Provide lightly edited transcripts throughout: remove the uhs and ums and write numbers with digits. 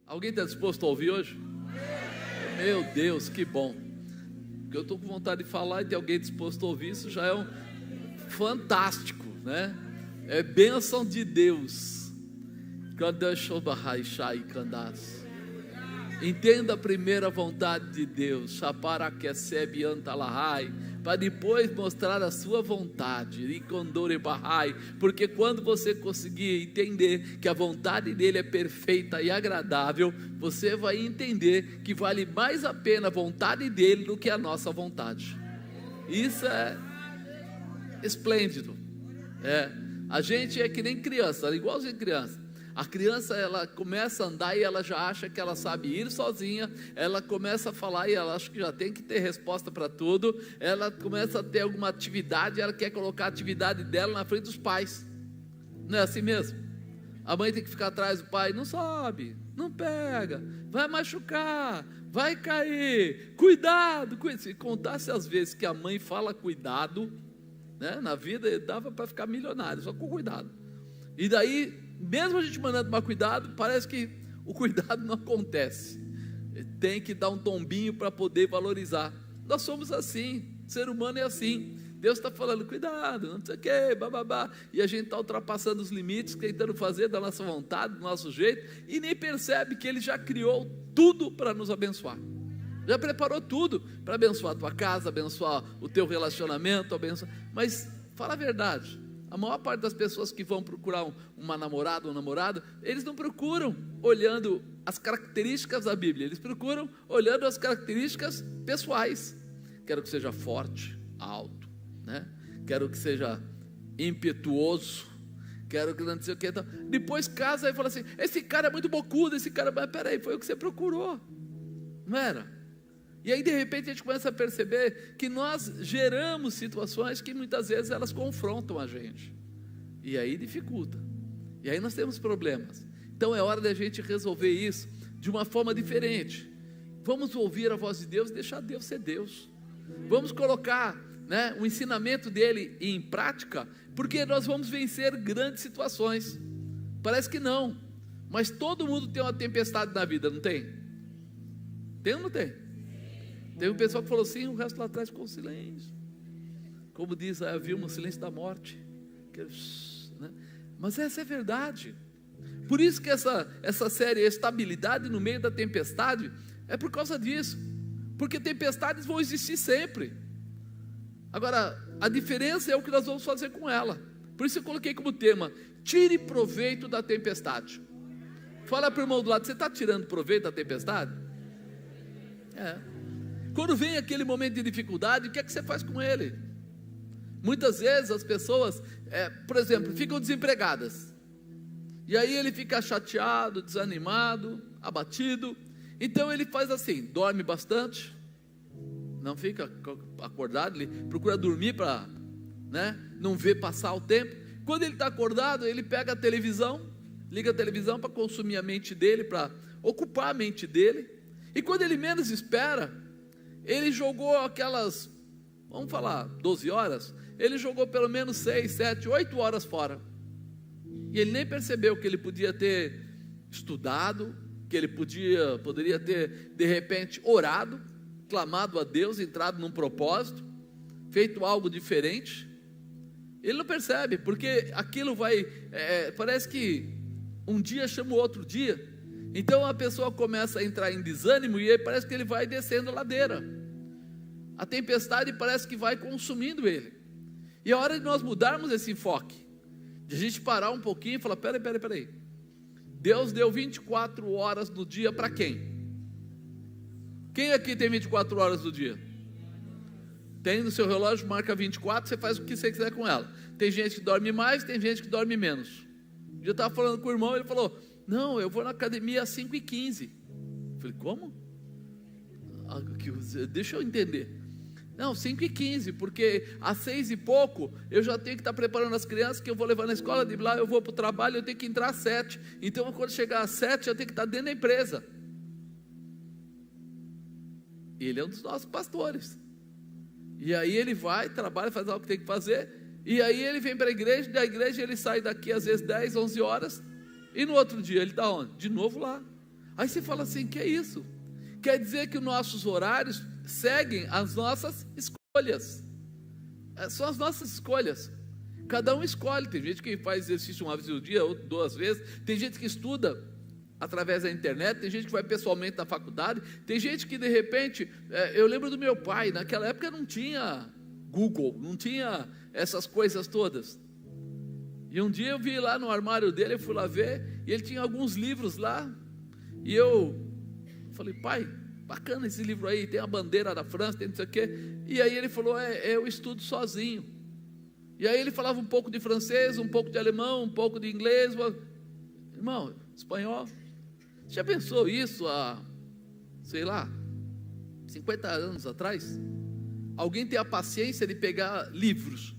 Alguém está disposto a ouvir hoje? Meu Deus, que bom. Porque eu estou com vontade de falar e tem alguém disposto a ouvir, isso já é fantástico, né? É bênção de Deus. Entenda a primeira vontade de Deus, para depois mostrar a sua vontade, porque quando você conseguir entender que a vontade dele é perfeita e agradável, você vai entender que vale mais a pena a vontade dele do que a nossa vontade. Isso é esplêndido. A gente é que nem criança, igualzinho criança. A criança, ela começa a andar e ela já acha que ela sabe ir sozinha, ela começa a falar e ela acha que já tem que ter resposta para tudo, ela começa a ter alguma atividade, ela quer colocar a atividade dela na frente dos pais. Não é assim mesmo? A mãe tem que ficar atrás do pai, não sobe, não pega, vai machucar, vai cair, cuidado. Se contasse as vezes que a mãe fala cuidado, né, na vida dava para ficar milionário, só com cuidado. E daí, mesmo a gente mandando tomar cuidado, parece que o cuidado não acontece. Tem que dar um tombinho para poder valorizar. Nós somos assim, ser humano é assim. Deus está falando, cuidado, não sei o que, bababá. E a gente está ultrapassando os limites, tentando fazer da nossa vontade, do nosso jeito, e nem percebe que Ele já criou tudo para nos abençoar. Já preparou tudo para abençoar a tua casa, abençoar o teu relacionamento, abençoar. Mas fala a verdade. A maior parte das pessoas que vão procurar uma namorada ou um namorado, eles não procuram olhando as características da Bíblia, eles procuram olhando as características pessoais. Quero que seja forte, alto, né? Quero que seja impetuoso, quero que não sei o que. Então, depois casa e fala assim, esse cara é muito bocudo, esse cara, mas peraí, foi o que você procurou, não era? E aí de repente a gente começa a perceber que nós geramos situações que muitas vezes elas confrontam a gente, e aí dificulta, e aí nós temos problemas. Então é hora da gente resolver isso de uma forma diferente. Vamos ouvir a voz de Deus e deixar Deus ser Deus. Vamos colocar, né, o ensinamento dele em prática, porque nós vamos vencer grandes situações. Parece que não, mas todo mundo tem uma tempestade na vida, não tem? Tem ou não tem? Teve um pessoal que falou assim, o resto lá atrás ficou silêncio. Como diz, havia um silêncio da morte. Né? Mas essa é a verdade. Por isso que essa série, estabilidade no meio da tempestade, é por causa disso. Porque tempestades vão existir sempre. Agora, a diferença é o que nós vamos fazer com ela. Por isso eu coloquei como tema, tire proveito da tempestade. Fala para o irmão do lado, você está tirando proveito da tempestade? Quando vem aquele momento de dificuldade, o que é que você faz com ele? Muitas vezes as pessoas, por exemplo, ficam desempregadas. E aí ele fica chateado, desanimado, abatido. Então ele faz assim, dorme bastante, não fica acordado, ele procura dormir para, né, não ver passar o tempo. Quando ele está acordado, ele pega a televisão, liga a televisão para consumir a mente dele, para ocupar a mente dele. E quando ele menos espera, ele jogou aquelas, vamos falar, 12 horas, ele jogou pelo menos 6, 7, 8 horas fora. E ele nem percebeu que ele podia ter estudado, que ele poderia ter, de repente, orado, clamado a Deus, entrado num propósito, feito algo diferente. Ele não percebe, porque aquilo vai, parece que um dia chama o outro dia. Então a pessoa começa a entrar em desânimo e aí parece que ele vai descendo a ladeira. A tempestade parece que vai consumindo ele. E é hora de nós mudarmos esse enfoque, de a gente parar um pouquinho e falar, peraí. Deus deu 24 horas no dia para quem? Quem aqui tem 24 horas no dia? Tem no seu relógio, marca 24, você faz o que você quiser com ela. Tem gente que dorme mais, tem gente que dorme menos. Eu estava falando com o irmão, ele falou, não, eu vou na academia às 5h15. Eu falei, como? Deixa eu entender. Não, 5h15, porque às 6 e pouco, eu já tenho que estar preparando as crianças, que eu vou levar na escola, de lá eu vou para o trabalho, eu tenho que entrar às 7, então quando chegar às 7, eu tenho que estar dentro da empresa. Ele é um dos nossos pastores, e aí ele vai, trabalha, faz algo que tem que fazer, e aí ele vem para a igreja, da igreja ele sai daqui às vezes 10, 11 horas, e no outro dia ele está onde? De novo lá. Aí você fala assim, que é isso? Quer dizer que os nossos horários seguem as nossas escolhas. São as nossas escolhas. Cada um escolhe. Tem gente que faz exercício uma vez no dia, ou 2 vezes. Tem gente que estuda através da internet. Tem gente que vai pessoalmente na faculdade. Tem gente que de repente, eu lembro do meu pai, naquela época não tinha Google, não tinha essas coisas todas. E um dia eu vi lá no armário dele, eu fui lá ver, e ele tinha alguns livros lá. E eu falei, pai, bacana esse livro aí, tem a bandeira da França, tem não sei o quê. E aí ele falou, eu estudo sozinho. E aí ele falava um pouco de francês, um pouco de alemão, um pouco de inglês. Irmão, espanhol. Já pensou isso há, sei lá, 50 anos atrás? Alguém tem a paciência de pegar livros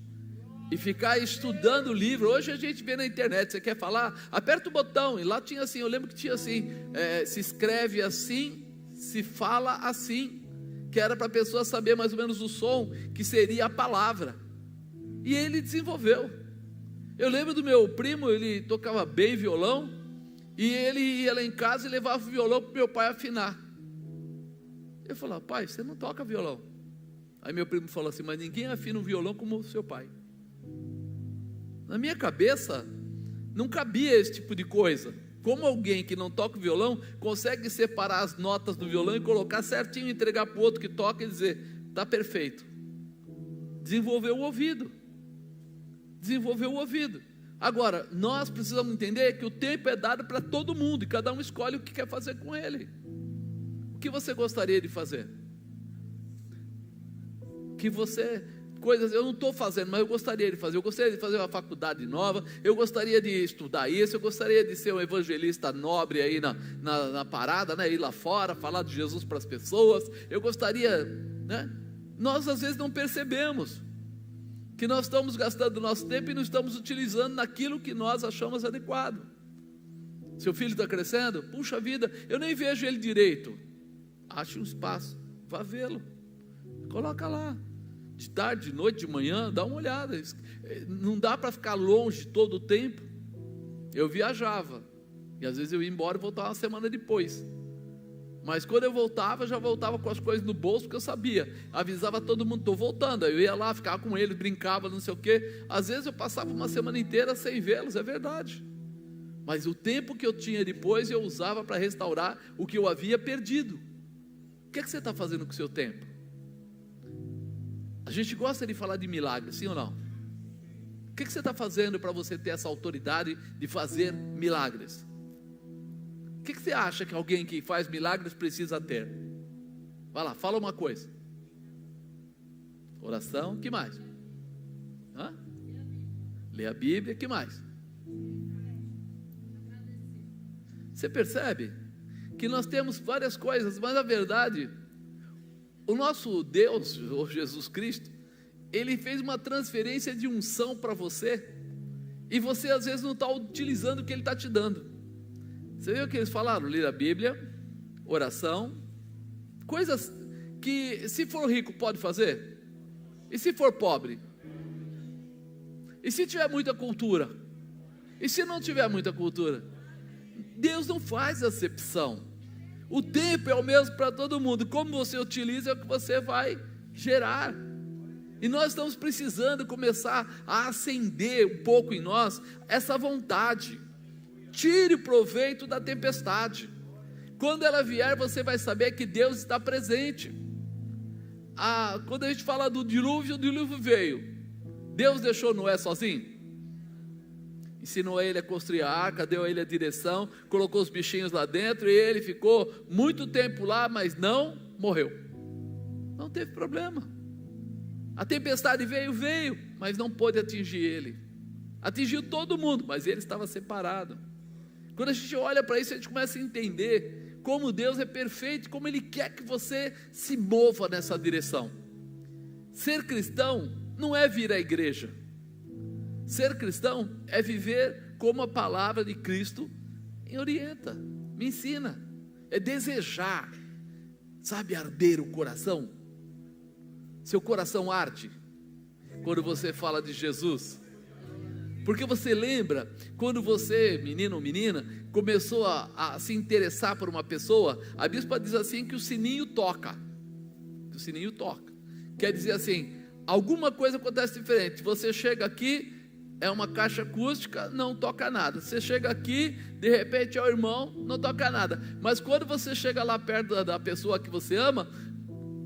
e ficar estudando o livro? Hoje a gente vê na internet, você quer falar? Aperta o botão, e lá tinha assim, eu lembro que tinha assim, se escreve assim, se fala assim, que era para a pessoa saber mais ou menos o som, que seria a palavra, e ele desenvolveu. Eu lembro do meu primo, ele tocava bem violão, e ele ia lá em casa e levava o violão para o meu pai afinar. Eu falava, pai, você não toca violão. Aí meu primo falou assim, mas ninguém afina um violão como o seu pai. Na minha cabeça, não cabia esse tipo de coisa. Como alguém que não toca violão, consegue separar as notas do violão e colocar certinho, entregar para o outro que toca e dizer, está perfeito. Desenvolveu o ouvido. Desenvolveu o ouvido. Agora, nós precisamos entender que o tempo é dado para todo mundo, e cada um escolhe o que quer fazer com ele. O que você gostaria de fazer? Coisas eu não estou fazendo, mas eu gostaria de fazer. Eu gostaria de fazer uma faculdade nova, eu gostaria de estudar isso, eu gostaria de ser um evangelista nobre aí na parada, né? Ir lá fora, falar de Jesus para as pessoas. Eu gostaria, né? Nós às vezes não percebemos que nós estamos gastando nosso tempo e não estamos utilizando naquilo que nós achamos adequado. Seu filho está crescendo? Puxa vida, eu nem vejo ele direito. Ache um espaço, vá vê-lo, coloca lá. De tarde, de noite, de manhã, dá uma olhada. Não dá para ficar longe todo o tempo. Eu viajava, e às vezes eu ia embora e voltava uma semana depois. Mas quando eu voltava, já voltava com as coisas no bolso, porque eu sabia, avisava todo mundo, estou voltando. Aí eu ia lá, ficava com eles, brincava, não sei o quê. Às vezes eu passava uma semana inteira sem vê-los, é verdade. Mas o tempo que eu tinha depois, eu usava para restaurar o que eu havia perdido. O que é que você está fazendo com o seu tempo? A gente gosta de falar de milagres, sim ou não? O que você está fazendo para você ter essa autoridade de fazer milagres? O que você acha que alguém que faz milagres precisa ter? Vai lá, fala uma coisa. Oração, o que mais? Ler a Bíblia, o que mais? Você percebe que nós temos várias coisas, mas na verdade, o nosso Deus, ou Jesus Cristo, Ele fez uma transferência de unção para você, e você às vezes não está utilizando o que Ele está te dando. Você viu o que eles falaram? Ler a Bíblia, oração, coisas que se for rico pode fazer, e se for pobre, e se tiver muita cultura, e se não tiver muita cultura. Deus não faz acepção. O tempo é o mesmo para todo mundo. Como você utiliza é o que você vai gerar. E nós estamos precisando começar a acender um pouco em nós essa vontade. Tire proveito da tempestade. Quando ela vier, você vai saber que Deus está presente. Quando a gente fala do dilúvio, o dilúvio veio. Deus deixou Noé sozinho? Ensinou ele a construir a arca, deu a ele a direção, colocou os bichinhos lá dentro, e ele ficou muito tempo lá, mas não morreu. Não teve problema. A tempestade veio, mas não pôde atingir ele. Atingiu todo mundo, mas ele estava separado. Quando a gente olha para isso, a gente começa a entender como Deus é perfeito, como Ele quer que você se mova nessa direção. Ser cristão não é vir à igreja. Ser cristão é viver como a palavra de Cristo me orienta, me ensina. É desejar, sabe, arder o coração. Seu coração arde quando você fala de Jesus. Porque você lembra, quando você, menino ou menina, começou a se interessar por uma pessoa, a bispa diz assim que o sininho toca. O sininho toca. Quer dizer assim, alguma coisa acontece diferente. Você chega aqui, é uma caixa acústica, não toca nada. Você chega aqui, de repente é o irmão, não toca nada. Mas quando você chega lá perto da pessoa que você ama,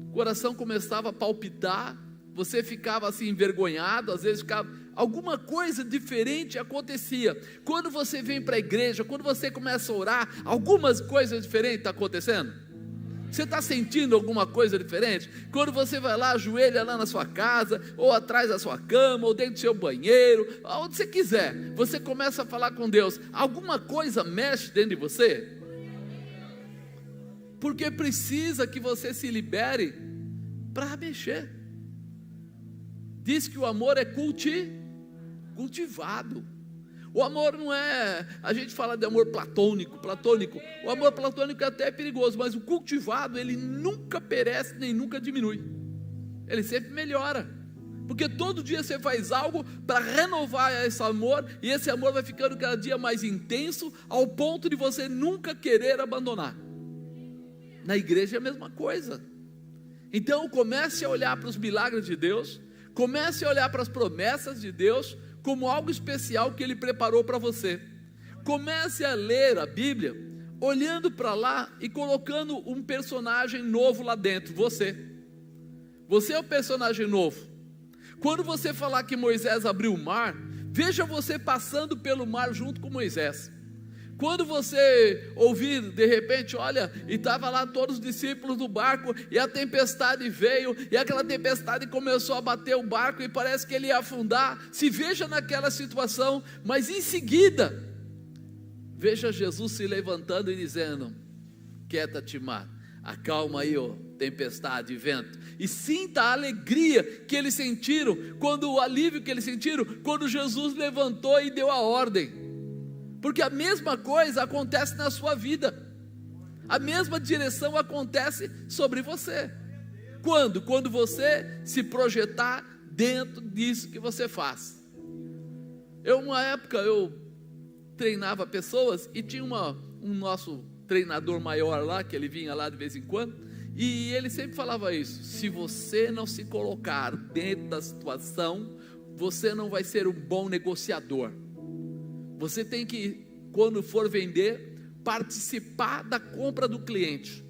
o coração começava a palpitar, você ficava assim envergonhado, às vezes ficava, alguma coisa diferente acontecia. Quando você vem para a igreja, quando você começa a orar, algumas coisas diferentes estão acontecendo. Você está sentindo alguma coisa diferente? Quando você vai lá, ajoelha lá na sua casa, ou atrás da sua cama, ou dentro do seu banheiro, onde você quiser, você começa a falar com Deus, alguma coisa mexe dentro de você? Porque precisa que você se libere para mexer. Diz que o amor é cultivado. O amor não é, a gente fala de amor platônico, o amor platônico até é perigoso, mas o cultivado, ele nunca perece, nem nunca diminui, ele sempre melhora, porque todo dia você faz algo para renovar esse amor, e esse amor vai ficando cada dia mais intenso, ao ponto de você nunca querer abandonar. Na igreja é a mesma coisa. Então comece a olhar para os milagres de Deus, comece a olhar para as promessas de Deus, como algo especial que Ele preparou para você. Comece a ler a Bíblia, olhando para lá e colocando um personagem novo lá dentro, você é o personagem novo. Quando você falar que Moisés abriu o mar, veja você passando pelo mar junto com Moisés. Quando você ouvir, de repente, olha, e estava lá todos os discípulos do barco, e a tempestade veio, e aquela tempestade começou a bater o barco, e parece que ele ia afundar, se veja naquela situação, mas em seguida, veja Jesus se levantando e dizendo, quieta-te mar, acalma aí, ó, tempestade e vento, e sinta a alegria que eles sentiram, o alívio que eles sentiram, quando Jesus levantou e deu a ordem. Porque a mesma coisa acontece na sua vida, a mesma direção acontece sobre você. Quando você se projetar dentro disso que você faz. Uma época eu treinava pessoas, e tinha um nosso treinador maior lá, que ele vinha lá de vez em quando, e ele sempre falava isso: se você não se colocar dentro da situação, você não vai ser um bom negociador. Você tem que, quando for vender, participar da compra do cliente.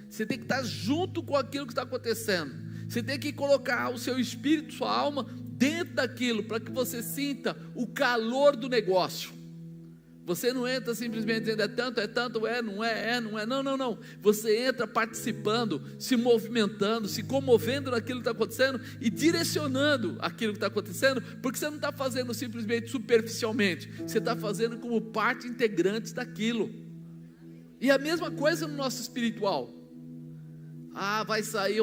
Você tem que estar junto com aquilo que está acontecendo. Você tem que colocar o seu espírito, sua alma, dentro daquilo, para que você sinta o calor do negócio. Você não entra simplesmente dizendo, é tanto, não é, não. Você entra participando, se movimentando, se comovendo naquilo que está acontecendo e direcionando aquilo que está acontecendo, porque você não está fazendo simplesmente superficialmente, você está fazendo como parte integrante daquilo. E a mesma coisa no nosso espiritual.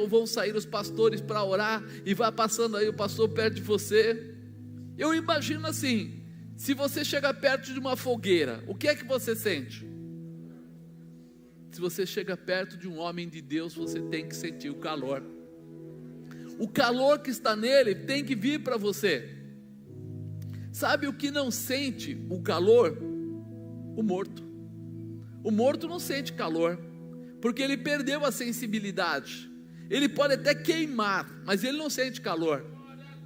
Vão sair os pastores para orar, e vai passando aí o pastor perto de você. Eu imagino assim, se você chega perto de uma fogueira, o que é que você sente? Se você chega perto de um homem de Deus, você tem que sentir o calor. O calor que está nele tem que vir para você. Sabe o que não sente o calor? O morto. O morto não sente calor, porque ele perdeu a sensibilidade. Ele pode até queimar, mas ele não sente calor,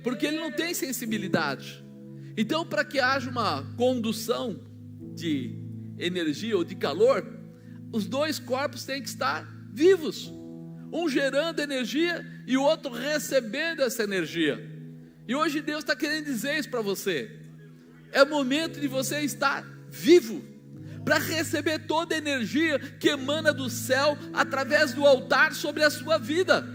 porque ele não tem sensibilidade. Então, para que haja uma condução de energia ou de calor, os dois corpos têm que estar vivos, um gerando energia e o outro recebendo essa energia. E hoje Deus está querendo dizer isso para você. É o momento de você estar vivo, para receber toda a energia que emana do céu através do altar sobre a sua vida.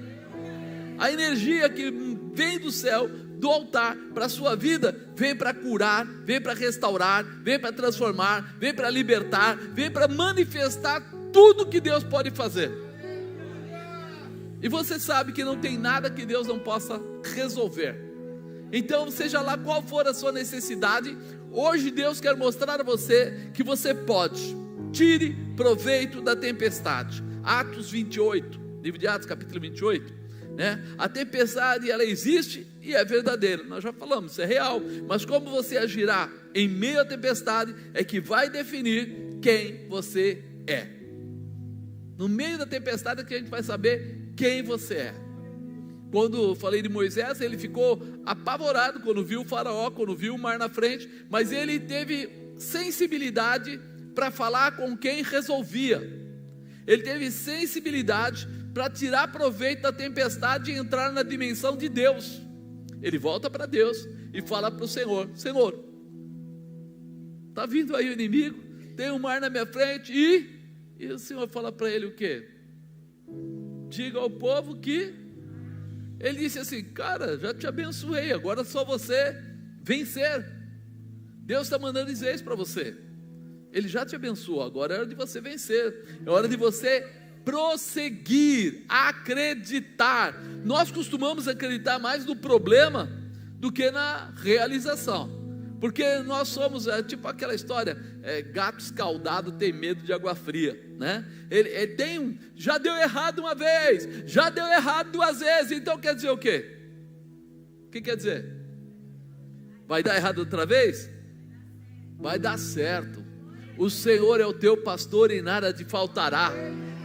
A energia que vem do céu, do altar para a sua vida, vem para curar, vem para restaurar, vem para transformar, vem para libertar, vem para manifestar tudo que Deus pode fazer. E você sabe que não tem nada que Deus não possa resolver. Então, seja lá qual for a sua necessidade, hoje Deus quer mostrar a você que você pode. Tire proveito da tempestade. Atos 28, livro de Atos capítulo 28, né? A tempestade, ela existe e é verdadeira, nós já falamos, isso é real, mas como você agirá em meio à tempestade é que vai definir quem você é. No meio da tempestade é que a gente vai saber quem você é. Quando falei de Moisés, ele ficou apavorado quando viu o faraó, quando viu o mar na frente, mas ele teve sensibilidade para falar com quem resolvia. Ele teve sensibilidade para tirar proveito da tempestade e entrar na dimensão de Deus. Ele volta para Deus e fala para o Senhor: Senhor, está vindo aí o inimigo, tem um mar na minha frente, e o Senhor fala para ele o quê? Diga ao povo que... Ele disse assim: cara, já te abençoei, agora é só você vencer. Deus está mandando dizer isso para você. Ele já te abençoou, agora é hora de você vencer, é hora de você prosseguir, acreditar. Nós costumamos acreditar mais no problema do que na realização, porque nós somos, tipo aquela história, gato escaldado tem medo de água fria, né? Ele tem já deu errado uma vez, já deu errado duas vezes, então quer dizer o quê? O que quer dizer? Vai dar errado outra vez? Vai dar certo. O Senhor é o teu pastor e nada te faltará.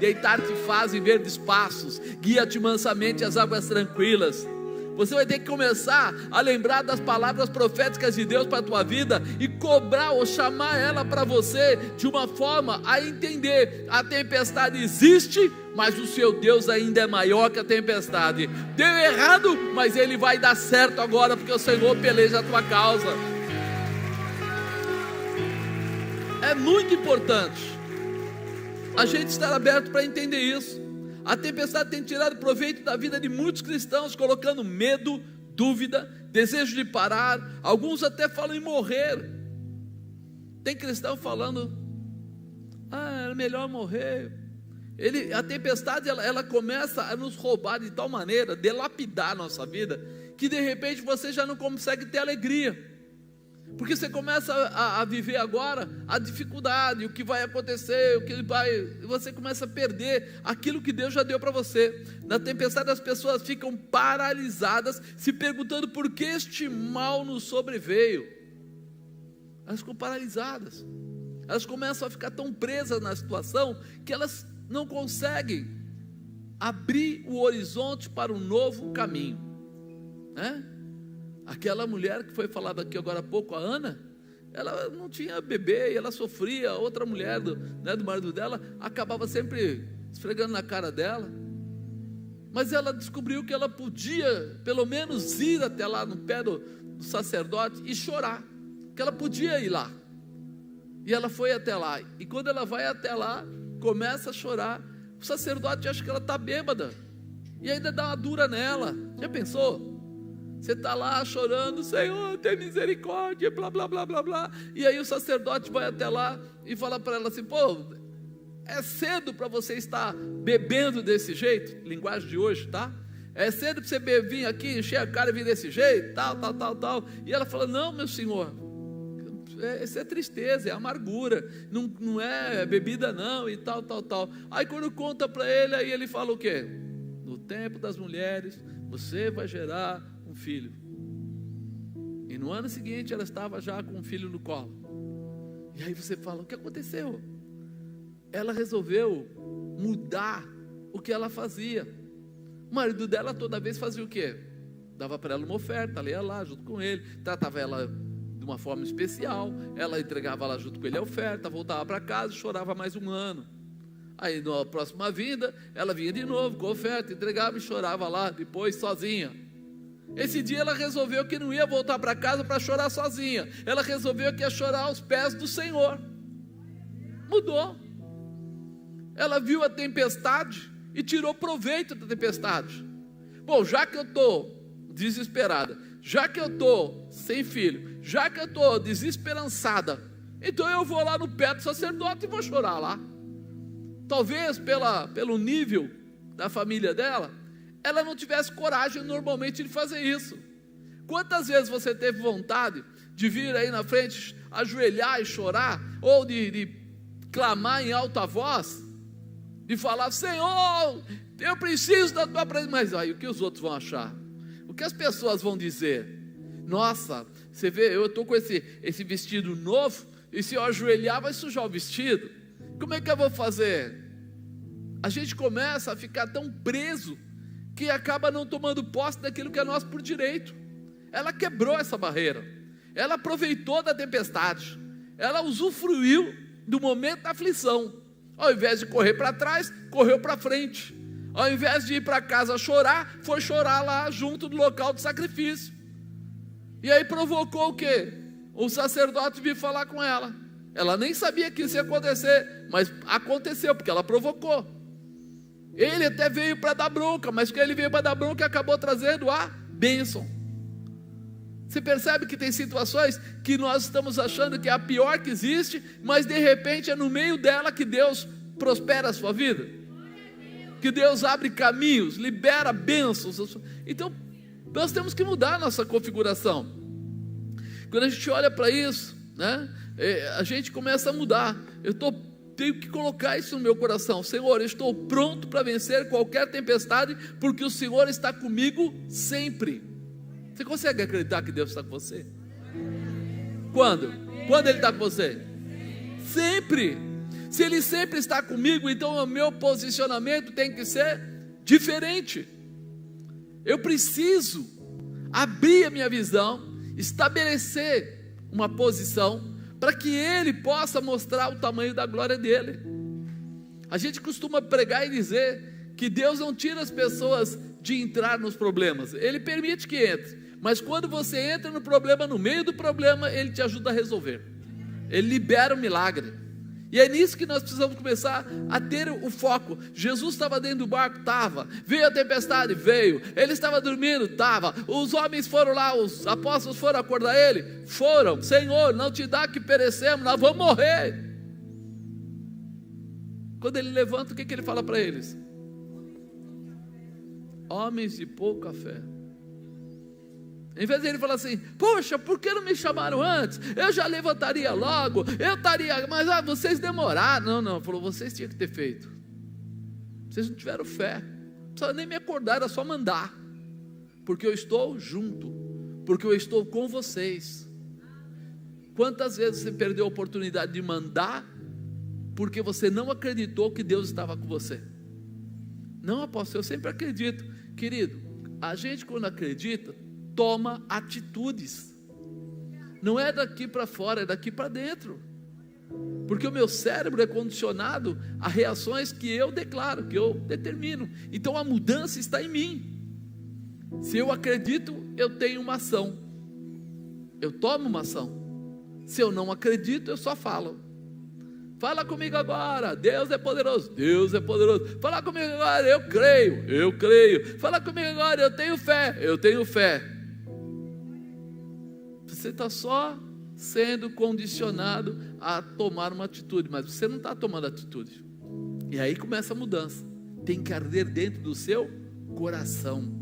Deitar-te faz em verdes passos, guia-te mansamente às águas tranquilas. Você vai ter que começar a lembrar das palavras proféticas de Deus para a tua vida e cobrar ou chamar ela para você de uma forma a entender: a tempestade existe, mas o seu Deus ainda é maior que a tempestade. Deu errado, mas ele vai dar certo agora, porque o Senhor peleja a tua causa. É muito importante a gente estar aberto para entender isso. A tempestade tem tirado proveito da vida de muitos cristãos, colocando medo, dúvida, desejo de parar. Alguns até falam em morrer. Tem cristão falando: era melhor morrer. A tempestade ela começa a nos roubar de tal maneira, delapidar a nossa vida, que de repente você já não consegue ter alegria, porque você começa a viver agora a dificuldade, o que vai acontecer, você começa a perder aquilo que Deus já deu para você. Na tempestade as pessoas ficam paralisadas, se perguntando por que este mal nos sobreveio. Elas ficam paralisadas, elas começam a ficar tão presas na situação que elas não conseguem abrir o horizonte para um novo caminho, né? Aquela mulher que foi falada aqui agora há pouco, a Ana, ela não tinha bebê e ela sofria. Outra mulher do marido dela acabava sempre esfregando na cara dela, mas ela descobriu que ela podia pelo menos ir até lá no pé do sacerdote e chorar, que ela podia ir lá. E ela foi até lá, e quando ela vai até lá, começa a chorar. O sacerdote acha que ela está bêbada e ainda dá uma dura nela. Já pensou? Você está lá chorando: Senhor, tem misericórdia, blá, blá, blá, blá, blá. E aí o sacerdote vai até lá e fala para ela assim: pô, é cedo para você estar bebendo desse jeito, linguagem de hoje, tá? É cedo para você vir aqui, encher a cara e vir desse jeito, tal. E ela fala: não, meu senhor, isso é tristeza, é amargura, não é bebida não, e tal. Aí quando conta para ele, aí ele fala o quê? No tempo das mulheres, você vai gerar um filho. E no ano seguinte ela estava já com um filho no colo. E aí você fala: o que aconteceu? Ela resolveu mudar o que ela fazia. O marido dela toda vez fazia o quê? Dava para ela uma oferta, ela ia lá junto com ele, tratava ela de uma forma especial, ela entregava lá junto com ele a oferta, voltava para casa e chorava mais um ano. Aí na próxima vinda, ela vinha de novo com a oferta, entregava e chorava lá depois sozinha. Esse dia ela resolveu que não ia voltar para casa para chorar sozinha, ela resolveu que ia chorar aos pés do Senhor. Mudou. Ela viu a tempestade e tirou proveito da tempestade. Bom, já que eu estou desesperada, já que eu estou sem filho, já que eu estou desesperançada, então eu vou lá no pé do sacerdote e vou chorar lá. Talvez pelo nível da família dela, ela não tivesse coragem normalmente de fazer isso. Quantas vezes você teve vontade de vir aí na frente, ajoelhar e chorar, ou de clamar em alta voz, de falar: Senhor, eu preciso da tua presença. Mas aí o que os outros vão achar? O que as pessoas vão dizer? Nossa, você vê, eu estou com esse vestido novo, e se eu ajoelhar vai sujar o vestido. Como é que eu vou fazer? A gente começa a ficar tão preso que acaba não tomando posse daquilo que é nosso por direito. Ela quebrou essa barreira, ela aproveitou da tempestade, ela usufruiu do momento da aflição. Ao invés de correr para trás, correu para frente. Ao invés de ir para casa chorar, foi chorar lá junto do local do sacrifício. E aí provocou o quê? O sacerdote veio falar com ela. Ela nem sabia que isso ia acontecer, mas aconteceu, porque ela provocou. Ele até veio para dar bronca, mas que ele veio para dar bronca, acabou trazendo a bênção. Você percebe que tem situações que nós estamos achando que é a pior que existe, mas de repente é no meio dela que Deus prospera a sua vida, que Deus abre caminhos, libera bênçãos. Então nós temos que mudar a nossa configuração. Quando a gente olha para isso, né, a gente começa a mudar. Tenho que colocar isso no meu coração. Senhor, eu estou pronto para vencer qualquer tempestade, porque o Senhor está comigo sempre. Você consegue acreditar que Deus está com você? Quando? Quando Ele está com você? Sempre. Se Ele sempre está comigo, então o meu posicionamento tem que ser diferente. Eu preciso abrir a minha visão, estabelecer uma posição, para que Ele possa mostrar o tamanho da glória dEle. A gente costuma pregar e dizer que Deus não tira as pessoas de entrar nos problemas, Ele permite que entre, mas quando você entra no problema, no meio do problema, Ele te ajuda a resolver, Ele libera o milagre. E é nisso que nós precisamos começar a ter o foco. Jesus estava dentro do barco? Estava. Veio a tempestade? Veio. Ele estava dormindo? Estava. Os homens foram lá, os apóstolos foram acordar ele? Foram. Senhor, não te dá que perecemos, nós vamos morrer. Quando ele levanta, o que ele fala para eles? Homens de pouca fé. Em vez de ele falar assim: poxa, por que não me chamaram antes? Eu já levantaria logo, eu estaria, mas vocês demoraram. Não, falou: vocês tinham que ter feito. Vocês não tiveram fé, não precisa nem me acordar, era só mandar, porque eu estou junto, porque eu estou com vocês. Quantas vezes você perdeu a oportunidade de mandar, porque você não acreditou que Deus estava com você? Não, apóstolo, eu sempre acredito. Querido, a gente quando acredita, toma atitudes. Não é daqui para fora, é daqui para dentro. Porque o meu cérebro é condicionado a reações que eu declaro, que eu determino. Então a mudança está em mim. Se eu acredito, eu tenho uma ação, eu tomo uma ação. Se eu não acredito, eu só falo. Fala comigo agora: Deus é poderoso. Deus é poderoso. Fala comigo agora: eu creio. Eu creio. Fala comigo agora: eu tenho fé. Eu tenho fé. Você está só sendo condicionado a tomar uma atitude, mas você não está tomando atitude. E aí começa a mudança. Tem que arder dentro do seu coração.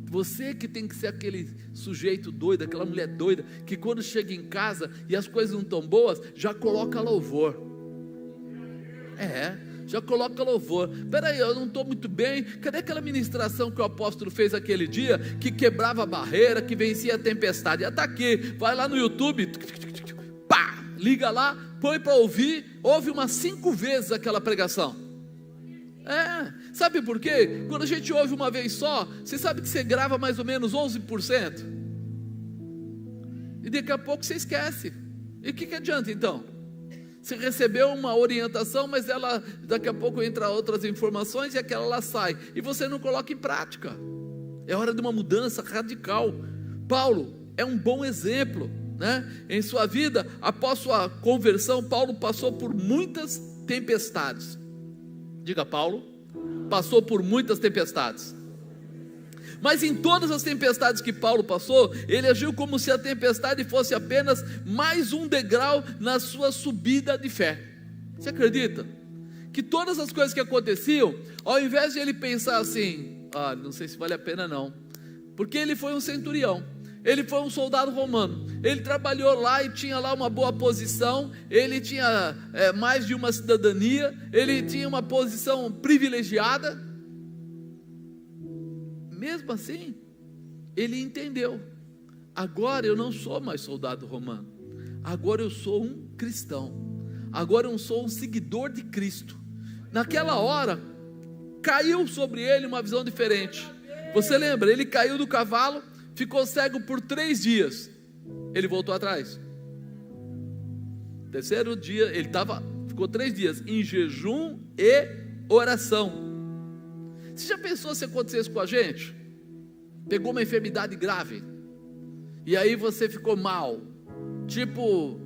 Você que tem que ser aquele sujeito doido, aquela mulher doida, que quando chega em casa e as coisas não estão boas, já coloca louvor. Já coloca louvor. Peraí, eu não estou muito bem. Cadê aquela ministração que o apóstolo fez aquele dia, que quebrava a barreira, que vencia a tempestade? Está aqui, vai lá no YouTube, pá, liga lá, põe para ouvir, ouve umas 5 vezes aquela pregação. Sabe por quê? Quando a gente ouve uma vez só, você sabe que você grava mais ou menos 11%, e daqui a pouco você esquece. E o que adianta então? Você recebeu uma orientação, mas ela, daqui a pouco entra outras informações e aquela lá sai, e você não coloca em prática. É hora de uma mudança radical. Paulo é um bom exemplo, né? Em sua vida, após sua conversão, Paulo passou por muitas tempestades. Diga: Paulo passou por muitas tempestades. Mas em todas as tempestades que Paulo passou, ele agiu como se a tempestade fosse apenas mais um degrau na sua subida de fé. Você acredita? Que todas as coisas que aconteciam, ao invés de ele pensar assim: não sei se vale a pena não, porque ele foi um centurião, ele foi um soldado romano, ele trabalhou lá e tinha lá uma boa posição, ele tinha mais de uma cidadania, ele tinha uma posição privilegiada. Mesmo assim, ele entendeu: agora eu não sou mais soldado romano, agora eu sou um cristão, agora eu sou um seguidor de Cristo. Naquela hora, caiu sobre ele uma visão diferente. Você lembra? Ele caiu do cavalo, ficou cego por 3 dias, ele voltou atrás. Terceiro dia, ficou 3 dias em jejum e oração. Você já pensou se acontecesse com a gente? Pegou uma enfermidade grave, e aí você ficou mal, tipo,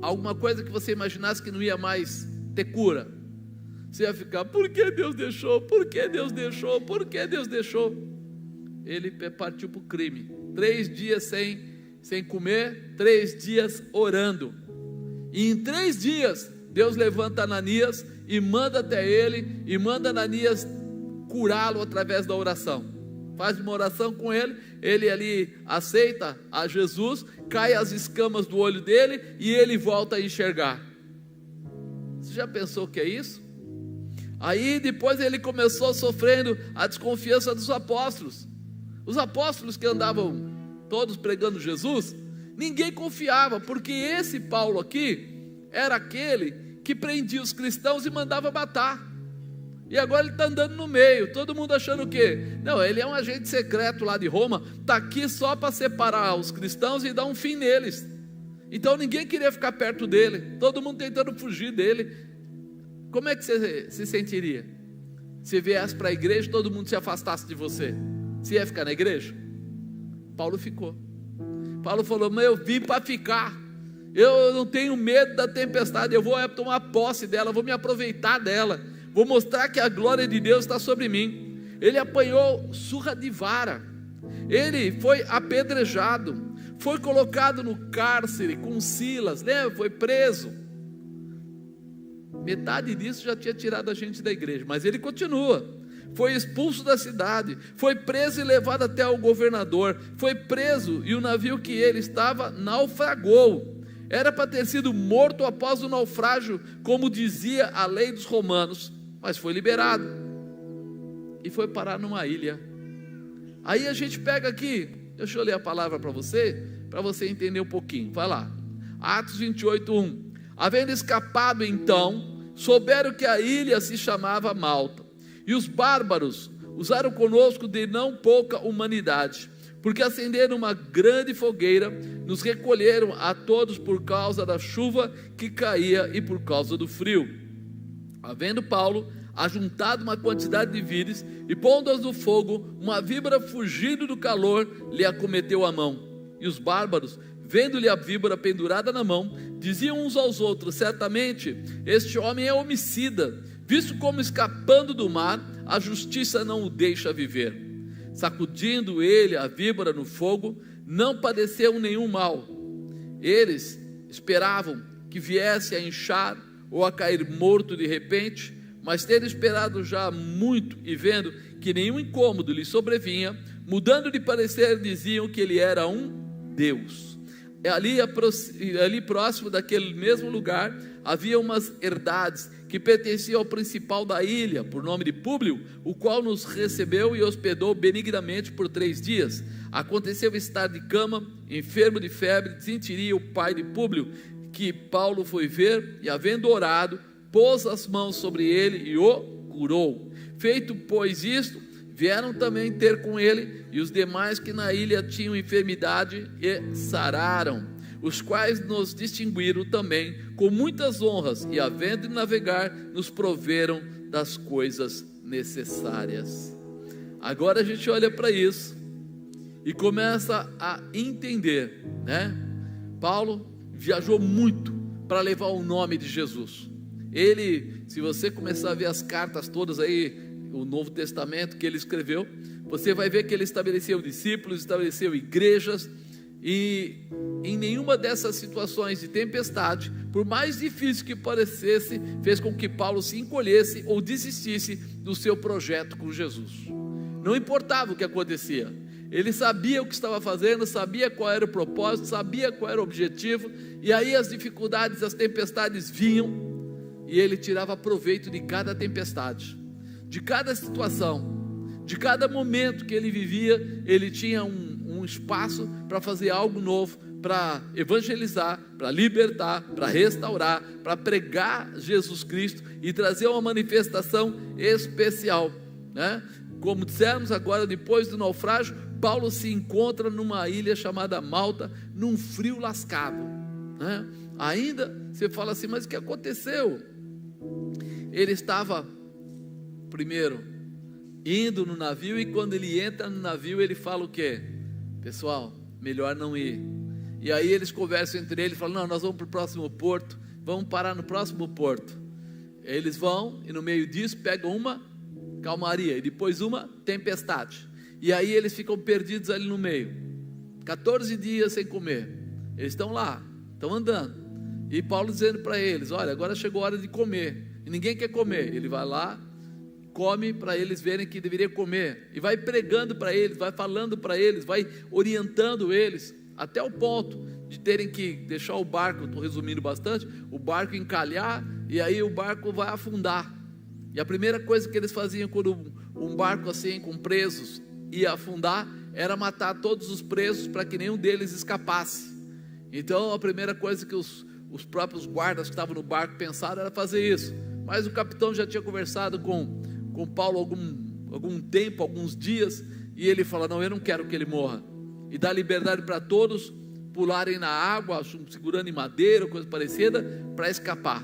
alguma coisa que você imaginasse que não ia mais ter cura. Você ia ficar: por que Deus deixou? Por que Deus deixou? Por que Deus deixou? Ele partiu para o crime. 3 dias sem comer, 3 dias orando. E em 3 dias, Deus levanta Ananias e manda até ele, e manda Ananias curá-lo através da oração. Faz uma oração com ele, ele ali aceita a Jesus, cai as escamas do olho dele e ele volta a enxergar. Você já pensou o que é isso? Aí depois ele começou sofrendo a desconfiança dos apóstolos. Os apóstolos que andavam todos pregando Jesus, ninguém confiava, porque esse Paulo aqui era aquele que prendia os cristãos e mandava matar. E agora ele está andando no meio, todo mundo achando o quê? Não, ele é um agente secreto lá de Roma, está aqui só para separar os cristãos e dar um fim neles. Então ninguém queria ficar perto dele, todo mundo tentando fugir dele. Como é que você se sentiria se viesse para a igreja e todo mundo se afastasse de você? Você ia ficar na igreja? Paulo ficou. Paulo falou: mas eu vim para ficar, eu não tenho medo da tempestade, eu vou tomar posse dela, vou me aproveitar dela, vou mostrar que a glória de Deus está sobre mim. Ele apanhou surra de vara, ele foi apedrejado, foi colocado no cárcere com Silas, lembra? Foi preso. Metade disso já tinha tirado a gente da igreja, mas ele continua. Foi expulso da cidade, foi preso e levado até o governador, foi preso e o navio que ele estava naufragou. Era para ter sido morto após o naufrágio, como dizia a lei dos romanos, mas foi liberado e foi parar numa ilha. Aí a gente pega aqui, deixa eu ler a palavra para você entender um pouquinho. Vai lá, Atos 28:1. Havendo escapado então, souberam que a ilha se chamava Malta, e os bárbaros usaram conosco de não pouca humanidade, porque acenderam uma grande fogueira, nos recolheram a todos por causa da chuva que caía e por causa do frio. Havendo Paulo ajuntado uma quantidade de víveres e pondo-as no fogo, uma víbora, fugindo do calor, lhe acometeu a mão. E os bárbaros, vendo-lhe a víbora pendurada na mão, diziam uns aos outros: certamente este homem é homicida, visto como escapando do mar, a justiça não o deixa viver. Sacudindo ele a víbora no fogo, não padeceu nenhum mal. Eles esperavam que viesse a inchar ou a cair morto de repente, mas tendo esperado já muito e vendo que nenhum incômodo lhe sobrevinha, mudando de parecer, diziam que ele era um Deus. Ali próximo daquele mesmo lugar havia umas herdades que pertenciam ao principal da ilha, por nome de Públio, o qual nos recebeu e hospedou benignamente por 3 dias. Aconteceu estar de cama, enfermo de febre, desinteria o pai de Públio, que Paulo foi ver, e havendo orado, pôs as mãos sobre ele e o curou. Feito pois isto, vieram também ter com ele e os demais que na ilha tinham enfermidade e sararam, os quais nos distinguiram também com muitas honras, e havendo de navegar, nos proveram das coisas necessárias. Agora a gente olha para isso e começa a entender, né? Paulo viajou muito para levar o nome de Jesus. Ele, se você começar a ver as cartas todas aí, o Novo Testamento que ele escreveu, você vai ver que ele estabeleceu discípulos, estabeleceu igrejas, e em nenhuma dessas situações de tempestade, por mais difícil que parecesse, fez com que Paulo se encolhesse ou desistisse do seu projeto com Jesus. Não importava o que acontecia, Ele sabia o que estava fazendo, sabia qual era o propósito, sabia qual era o objetivo, e aí as dificuldades, as tempestades vinham, e ele tirava proveito de cada tempestade, de cada situação, de cada momento que ele vivia. Ele tinha um espaço para fazer algo novo, para evangelizar, para libertar, para restaurar, para pregar Jesus Cristo e trazer uma manifestação especial, né? Como dissemos agora, depois do naufrágio, Paulo se encontra numa ilha chamada Malta, num frio lascado, né? Ainda você fala assim, mas o que aconteceu? Ele estava primeiro indo no navio, e quando ele entra no navio, ele fala o quê? Pessoal, melhor não ir. E aí eles conversam entre eles, falam, não, nós vamos para o próximo porto, vamos parar no próximo porto. Eles vão, e no meio disso pegam uma calmaria, e depois uma tempestade, e aí eles ficam perdidos ali no meio, 14 dias sem comer. Eles estão lá, estão andando, e Paulo dizendo para eles, olha, agora chegou a hora de comer, e ninguém quer comer. Ele vai lá, come para eles verem que deveria comer, e vai pregando para eles, vai falando para eles, vai orientando eles, até o ponto de terem que deixar o barco, estou resumindo bastante, o barco encalhar, e aí o barco vai afundar. E a primeira coisa que eles faziam quando um barco assim com presos ia afundar, era matar todos os presos para que nenhum deles escapasse. Então a primeira coisa que os próprios guardas que estavam no barco pensaram era fazer isso. Mas o capitão já tinha conversado com Paulo algum tempo, alguns dias, e ele fala, não, eu não quero que ele morra, e dá liberdade para todos pularem na água, segurando em madeira ou coisa parecida, para escapar.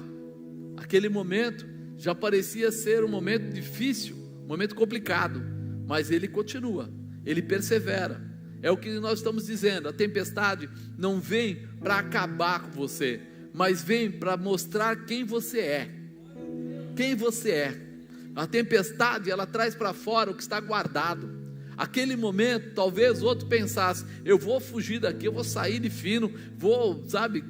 Aquele momento já parecia ser um momento difícil, um momento complicado, mas ele continua, ele persevera. É o que nós estamos dizendo, a tempestade não vem para acabar com você, mas vem para mostrar quem você é. Quem você é. A tempestade, ela traz para fora o que está guardado. Aquele momento, talvez outro pensasse, eu vou fugir daqui, eu vou sair de fino, vou, sabe,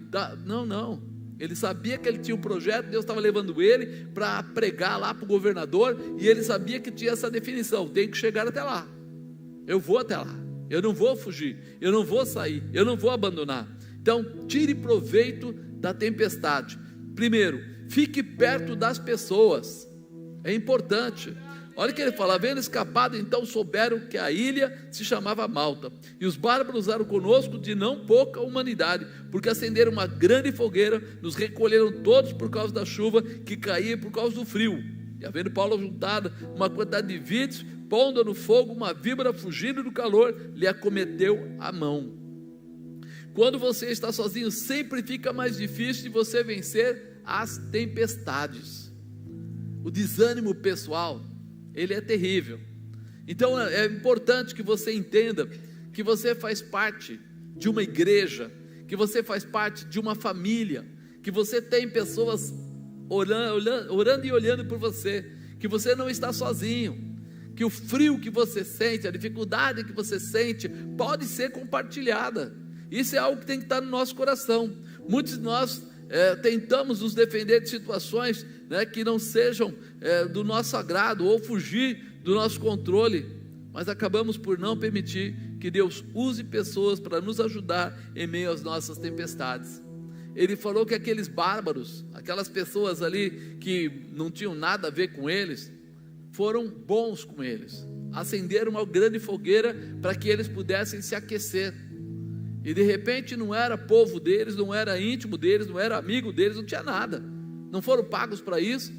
não. Ele sabia que ele tinha um projeto, Deus estava levando ele para pregar lá para o governador, e ele sabia que tinha essa definição, tem que chegar até lá, eu vou até lá, eu não vou fugir, eu não vou sair, eu não vou abandonar. Então, tire proveito da tempestade. Primeiro, fique perto das pessoas, é importante. Olha o que ele fala, havendo escapado, então souberam que a ilha se chamava Malta, e os bárbaros usaram conosco de não pouca humanidade, porque acenderam uma grande fogueira, nos recolheram todos por causa da chuva que caía por causa do frio. E havendo Paulo juntado uma quantidade de vídeos, pondo no fogo, uma víbora fugindo do calor, lhe acometeu a mão. Quando você está sozinho, sempre fica mais difícil de você vencer as tempestades. O desânimo pessoal, ele é terrível. Então é importante que você entenda que você faz parte de uma igreja, que você faz parte de uma família, que você tem pessoas orando e olhando por você, que você não está sozinho, que o frio que você sente, a dificuldade que você sente, pode ser compartilhada. Isso é algo que tem que estar no nosso coração. Muitos de nós tentamos nos defender de situações, né, que não sejam do nosso agrado, ou fugir do nosso controle, mas acabamos por não permitir que Deus use pessoas para nos ajudar em meio às nossas tempestades. Ele falou que aqueles bárbaros, aquelas pessoas ali que não tinham nada a ver com eles, foram bons com eles, acenderam uma grande fogueira para que eles pudessem se aquecer. E de repente não era povo deles, não era íntimo deles, não era amigo deles, não tinha nada, não foram pagos para isso,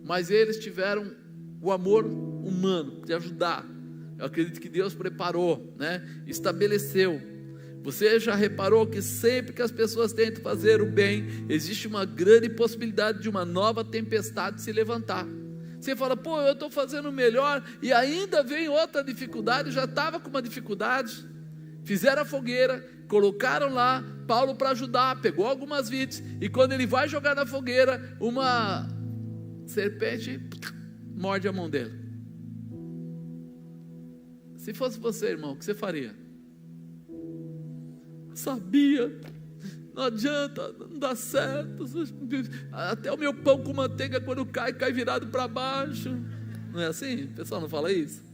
mas eles tiveram o amor humano de ajudar. Eu acredito que Deus preparou, né? Estabeleceu. Você já reparou que sempre que as pessoas tentam fazer o bem, existe uma grande possibilidade de uma nova tempestade se levantar. Você fala, pô, eu estou fazendo o melhor, e ainda vem outra dificuldade. Já estava com uma dificuldade, fizeram a fogueira, colocaram lá Paulo para ajudar, pegou algumas vides, e quando ele vai jogar na fogueira, uma serpente morde a mão dele. Se fosse você, irmão, o que você faria? Sabia, não adianta, não dá certo, até o meu pão com manteiga quando cai virado para baixo. Não é assim? O pessoal não fala isso?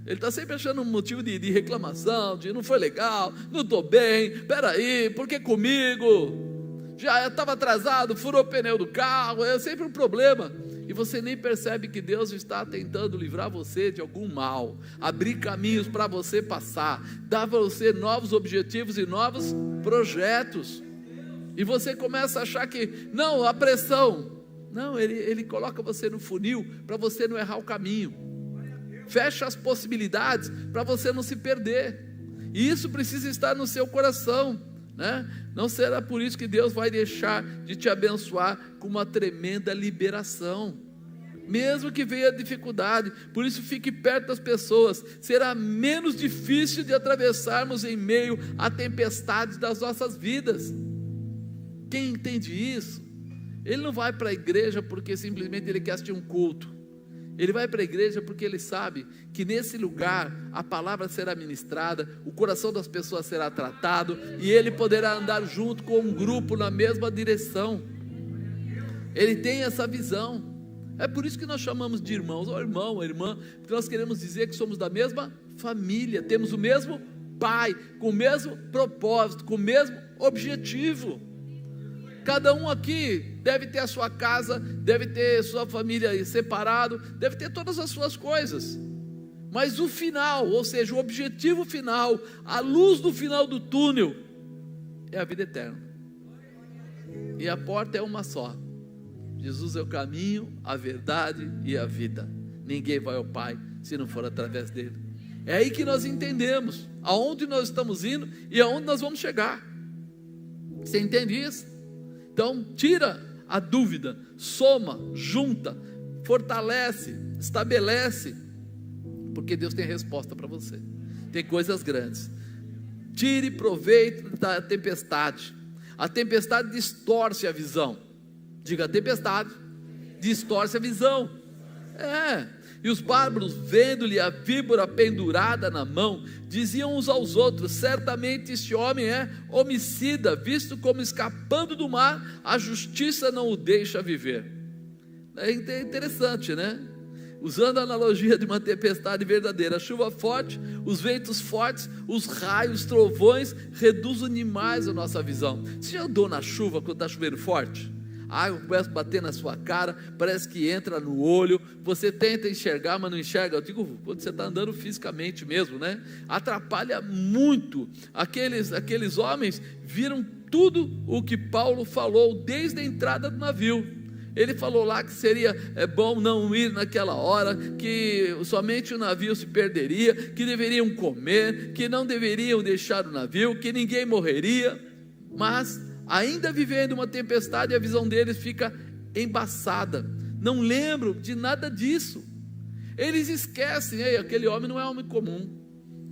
Ele está sempre achando um motivo de reclamação, de não foi legal, não estou bem, peraí, por que comigo? Já estava atrasado, furou o pneu do carro, é sempre um problema. E você nem percebe que Deus está tentando livrar você de algum mal, abrir caminhos para você passar, dar para você novos objetivos e novos projetos. E você começa a achar que, não, a pressão. Não, ele coloca você no funil para você não errar o caminho. Fecha as possibilidades para você não se perder. E isso precisa estar no seu coração, né? Não será por isso que Deus vai deixar de te abençoar com uma tremenda liberação, mesmo que venha dificuldade. Por isso fique perto das pessoas. Será menos difícil de atravessarmos em meio a tempestades das nossas vidas. Quem entende isso, ele não vai para a igreja porque simplesmente ele quer assistir um culto. Ele vai para a igreja porque ele sabe que nesse lugar a palavra será ministrada, o coração das pessoas será tratado, e ele poderá andar junto com um grupo na mesma direção. Ele tem essa visão. É por isso que nós chamamos de irmãos, ou irmão, ou irmã, porque nós queremos dizer que somos da mesma família, temos o mesmo pai, com o mesmo propósito, com o mesmo objetivo. Cada um aqui deve ter a sua casa, deve ter sua família separado, deve ter todas as suas coisas, mas o final, ou seja, o objetivo final, a luz do final do túnel, é a vida eterna. E a porta é uma só. Jesus é o caminho, a verdade e a vida. Ninguém vai ao Pai se não for através dele. É aí que nós entendemos aonde nós estamos indo e aonde nós vamos chegar. Você entende isso? Então tira a dúvida, soma, junta, fortalece, estabelece, porque Deus tem resposta para você. Tem coisas grandes. Tire proveito da tempestade. A tempestade distorce a visão. Diga, a tempestade distorce a visão. E os bárbaros, vendo-lhe a víbora pendurada na mão, diziam uns aos outros: certamente este homem é homicida, visto como escapando do mar, a justiça não o deixa viver. É interessante, né? Usando a analogia de uma tempestade verdadeira, a chuva forte, os ventos fortes, os raios, trovões, reduzem demais a nossa visão. Você já andou na chuva quando está chovendo forte? A água começa a bater na sua cara, parece que entra no olho, você tenta enxergar, mas não enxerga. Eu digo, quando você está andando fisicamente mesmo, né? Atrapalha muito. Aqueles homens viram tudo o que Paulo falou desde a entrada do navio. Ele falou lá que seria bom não ir naquela hora, que somente o navio se perderia, que deveriam comer, que não deveriam deixar o navio, que ninguém morreria. Mas ainda vivendo uma tempestade, a visão deles fica embaçada, não lembram de nada disso. Eles esquecem, aquele homem não é homem comum.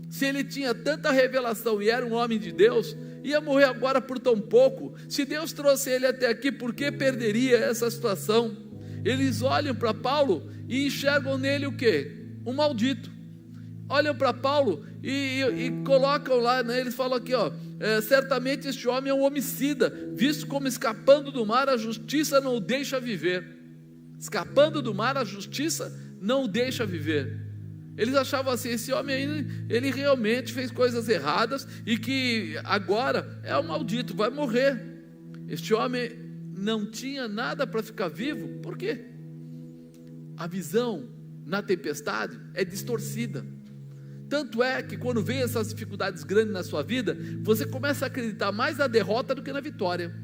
Se ele tinha tanta revelação e era um homem de Deus, ia morrer agora por tão pouco. Se Deus trouxe ele até aqui, por que perderia essa situação? Eles olham para Paulo e enxergam nele o quê? Um maldito. Olham para Paulo e colocam lá, né? Eles falam aqui, certamente este homem é um homicida, visto como escapando do mar, a justiça não o deixa viver. Escapando do mar, a justiça não o deixa viver. Eles achavam assim, esse homem aí, ele realmente fez coisas erradas, e que agora é um maldito, vai morrer. Este homem não tinha nada para ficar vivo. Por quê? A visão na tempestade é distorcida. Tanto é que quando vem essas dificuldades grandes na sua vida, você começa a acreditar mais na derrota do que na vitória.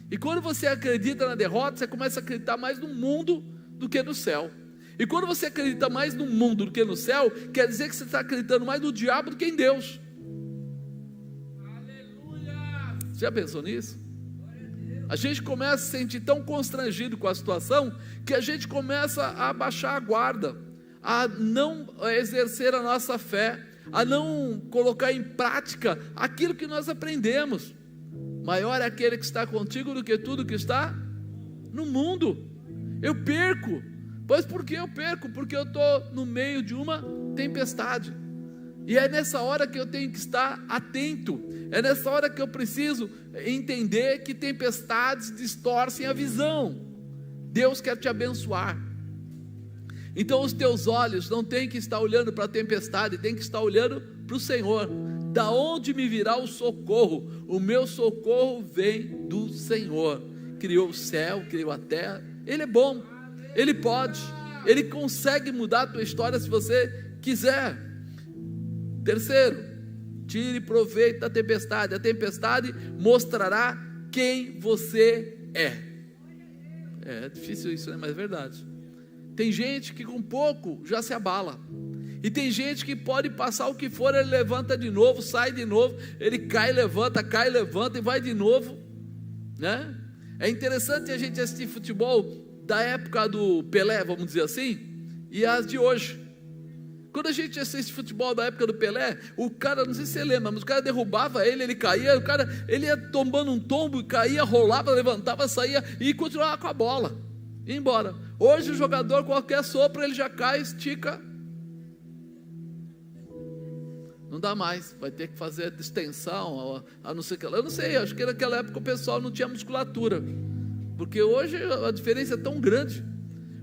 E quando você acredita na derrota, você começa a acreditar mais no mundo do que no céu. E quando você acredita mais no mundo do que no céu, quer dizer que você está acreditando mais no diabo do que em Deus. Aleluia! Você já pensou nisso? A gente começa a se sentir tão constrangido com a situação, que a gente começa a abaixar a guarda, a não exercer a nossa fé, a não colocar em prática aquilo que nós aprendemos. Maior é aquele que está contigo do que tudo que está no mundo. Eu perco. Pois por que eu perco? Porque eu estou no meio de uma tempestade. E é nessa hora que eu tenho que estar atento. É nessa hora que eu preciso entender que tempestades distorcem a visão. Deus quer te abençoar. Então os teus olhos não tem que estar olhando para a tempestade, tem que estar olhando para o Senhor. Da onde me virá o socorro? O meu socorro vem do Senhor. Criou o céu, criou a terra. Ele é bom, Ele pode, Ele consegue mudar a tua história se você quiser. Terceiro, tire proveito da tempestade. A tempestade mostrará quem você é. É difícil isso, né? Mas é verdade. Tem gente que com pouco já se abala. E tem gente que pode passar o que for, ele levanta de novo, sai de novo, ele cai, levanta e vai de novo, né? É interessante a gente assistir futebol da época do Pelé, vamos dizer assim, e as de hoje. Quando a gente assiste futebol da época do Pelé, o cara, não sei se você lembra, mas o cara derrubava ele, ele caía, ele ia tombando um tombo, caía, rolava, levantava, saía e continuava com a bola, ia embora. Hoje o jogador, qualquer sopro, ele já cai, estica, não dá mais, vai ter que fazer distensão, a não ser que, eu não sei, acho que naquela época o pessoal não tinha musculatura, porque hoje a diferença é tão grande,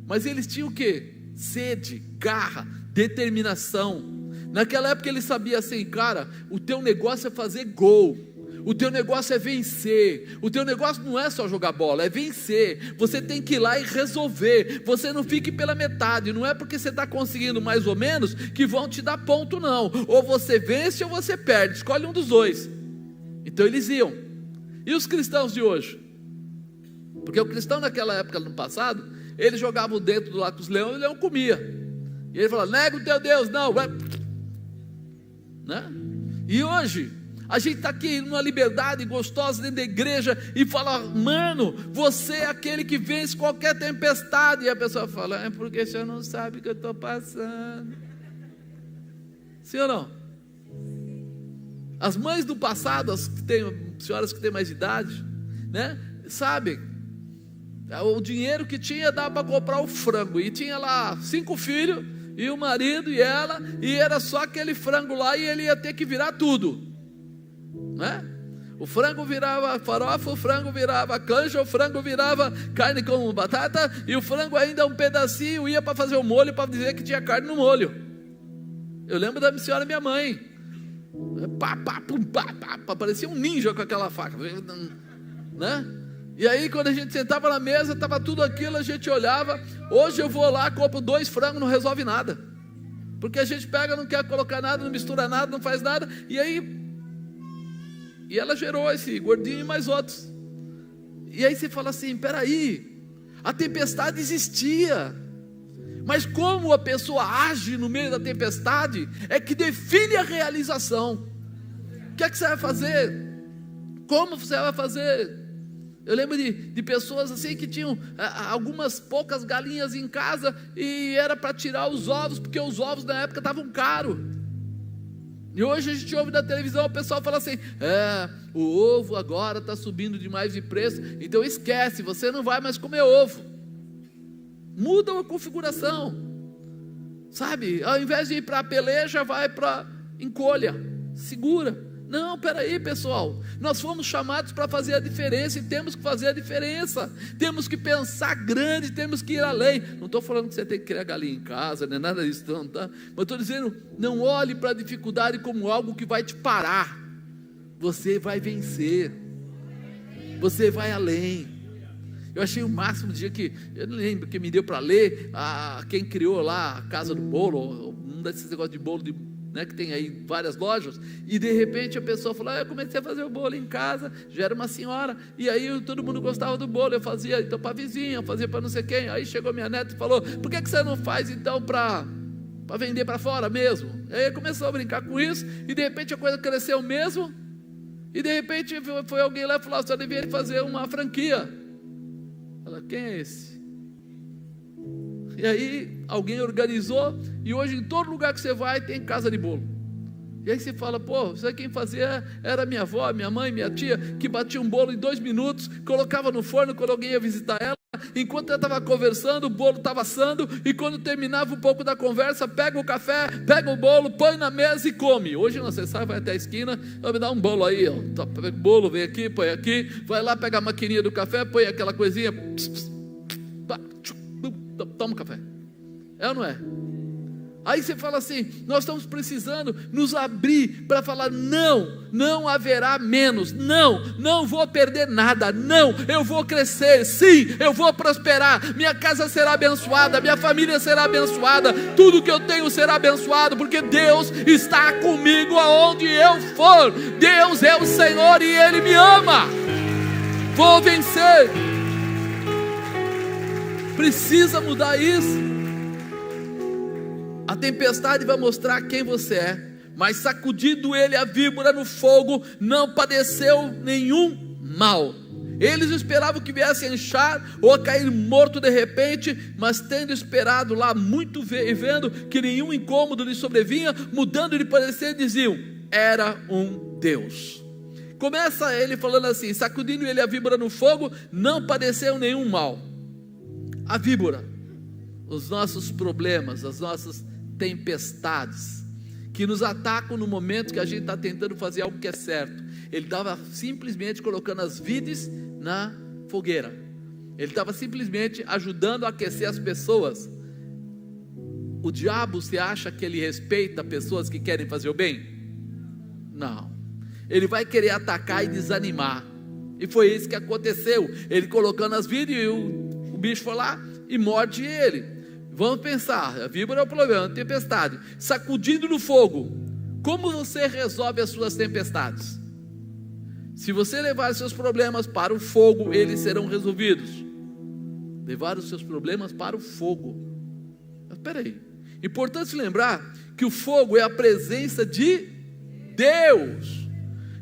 mas eles tinham o quê? Sede, garra, determinação. Naquela época ele sabia assim, cara, o teu negócio é fazer gol, o teu negócio é vencer, o teu negócio não é só jogar bola, é vencer, você tem que ir lá e resolver, você não fique pela metade, não é porque você está conseguindo mais ou menos, que vão te dar ponto não, ou você vence ou você perde, escolhe um dos dois. Então eles iam. E os cristãos de hoje? Porque o cristão naquela época, no passado, ele jogava dentro lá com os leões, e o leão comia, e ele falava, nega o teu Deus, não, né? E hoje a gente está aqui numa liberdade gostosa dentro da igreja e fala, mano, você é aquele que vence qualquer tempestade. E a pessoa fala, é porque você não sabe o que eu estou passando. Sim ou não? As mães do passado, as senhoras que têm mais idade, né, sabem, o dinheiro que tinha dava para comprar o frango, e tinha lá 5 filhos, e o marido e ela, e era só aquele frango lá, e ele ia ter que virar tudo, né? O frango virava farofa, o frango virava canja, o frango virava carne com batata, e o frango ainda um pedacinho ia para fazer o molho, para dizer que tinha carne no molho. Eu lembro da senhora minha mãe, parecia um ninja com aquela faca, né? E aí quando a gente sentava na mesa, estava tudo aquilo, a gente olhava. Hoje eu vou lá, compro 2 frangos, não resolve nada, porque a gente pega, não quer colocar nada, não mistura nada, não faz nada, e aí ela gerou esse gordinho e mais outros. E aí você fala assim, peraí, a tempestade existia, mas como a pessoa age no meio da tempestade é que define a realização. O que é que você vai fazer? Como você vai fazer? Eu lembro de pessoas assim que tinham algumas poucas galinhas em casa, e era para tirar os ovos, porque os ovos na época estavam caros. E hoje a gente ouve na televisão o pessoal fala assim, o ovo agora está subindo demais de preço, então esquece, você não vai mais comer ovo. Muda a configuração, sabe? Ao invés de ir para a peleja, vai para encolha, segura. Não, peraí pessoal, nós fomos chamados para fazer a diferença, e temos que fazer a diferença, temos que pensar grande, temos que ir além. Não estou falando que você tem que criar galinha em casa, não é nada disso não, tá? Mas estou dizendo, não olhe para a dificuldade como algo que vai te parar. Você vai vencer, você vai além. Eu achei o máximo dia que, eu não lembro, que me deu para ler, quem criou lá a Casa do Bolo, um desses negócios de bolo né, que tem aí várias lojas, e de repente a pessoa falou, eu comecei a fazer o bolo em casa, já era uma senhora, e aí todo mundo gostava do bolo, eu fazia então para a vizinha, eu fazia para não sei quem, aí chegou minha neta e falou, por que você não faz então para vender para fora mesmo? Aí começou a brincar com isso, e de repente a coisa cresceu mesmo, e de repente foi alguém lá e falou, você deveria fazer uma franquia. Ela, quem é esse? E aí alguém organizou, e hoje em todo lugar que você vai tem casa de bolo. E aí você fala, pô, isso aí quem fazia era minha avó, minha mãe, minha tia, que batia um bolo em 2 minutos, colocava no forno quando alguém ia visitar ela, enquanto ela estava conversando, o bolo estava assando, e quando terminava um pouco da conversa, pega o café, pega o bolo, põe na mesa e come. Hoje não, você sai, vai até a esquina, vai me dar um bolo aí, ó. Pega o bolo, vem aqui, põe aqui, vai lá, pega a maquininha do café, põe aquela coisinha, toma o café. É ou não é? Aí você fala assim, nós estamos precisando nos abrir para falar, não haverá menos, não vou perder nada, não, eu vou crescer, sim, eu vou prosperar, minha casa será abençoada, minha família será abençoada, tudo que eu tenho será abençoado, porque Deus está comigo aonde eu for, Deus é o Senhor e Ele me ama, vou vencer. Precisa mudar isso. A tempestade vai mostrar quem você é, mas sacudido ele a víbora no fogo, não padeceu nenhum mal. Eles esperavam que viesse a inchar ou a cair morto de repente, mas tendo esperado lá muito e vendo que nenhum incômodo lhe sobrevinha, mudando de parecer, diziam: era um Deus. Começa ele falando assim: sacudindo ele a víbora no fogo, não padeceu nenhum mal. A víbora, os nossos problemas, as nossas tempestades que nos atacam no momento que a gente está tentando fazer algo que é certo. Ele estava simplesmente colocando as vides na fogueira, ele estava simplesmente ajudando a aquecer as pessoas. O diabo, você acha que ele respeita pessoas que querem fazer o bem? Não, ele vai querer atacar e desanimar, e foi isso que aconteceu, ele colocando as vides, e o bicho foi lá e morde ele. Vamos pensar, a víbora é o problema, a tempestade, sacudindo no fogo. Como você resolve as suas tempestades? Se você levar os seus problemas para o fogo, eles serão resolvidos. Levar os seus problemas para o fogo. Mas espera aí, importante lembrar que o fogo é a presença de Deus.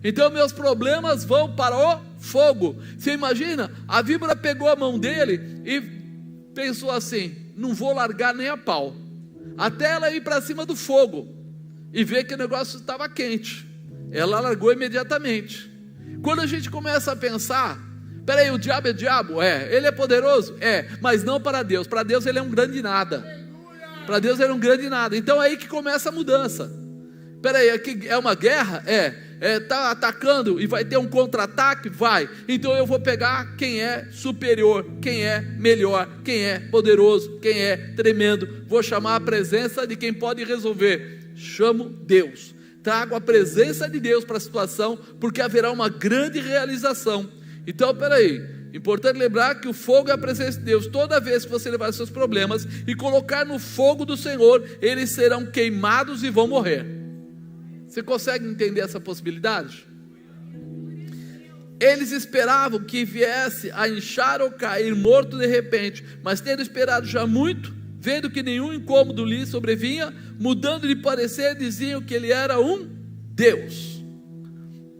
Então meus problemas vão para o fogo. Você imagina, a víbora pegou a mão dele e pensou assim: não vou largar nem a pau, até ela ir para cima do fogo e ver que o negócio estava quente. Ela largou imediatamente. Quando a gente começa a pensar, peraí, o diabo é diabo? É. Ele é poderoso? É. Mas não para Deus. Para Deus ele é um grande nada. Para Deus ele é um grande nada. Então é aí que começa a mudança. Peraí, aqui é uma guerra? Está atacando e vai ter um contra-ataque? Vai. Então eu vou pegar quem é superior, quem é melhor, quem é poderoso, quem é tremendo. Vou chamar a presença de quem pode resolver. Chamo Deus. Trago a presença de Deus para a situação, porque haverá uma grande realização. Então peraí, importante lembrar que o fogo é a presença de Deus. Toda vez que você levar seus problemas e colocar no fogo do Senhor, eles serão queimados e vão morrer. Você consegue entender essa possibilidade? Eles esperavam que viesse a inchar ou cair morto de repente, mas tendo esperado já muito, vendo que nenhum incômodo lhe sobrevinha, mudando de parecer, diziam que ele era um Deus.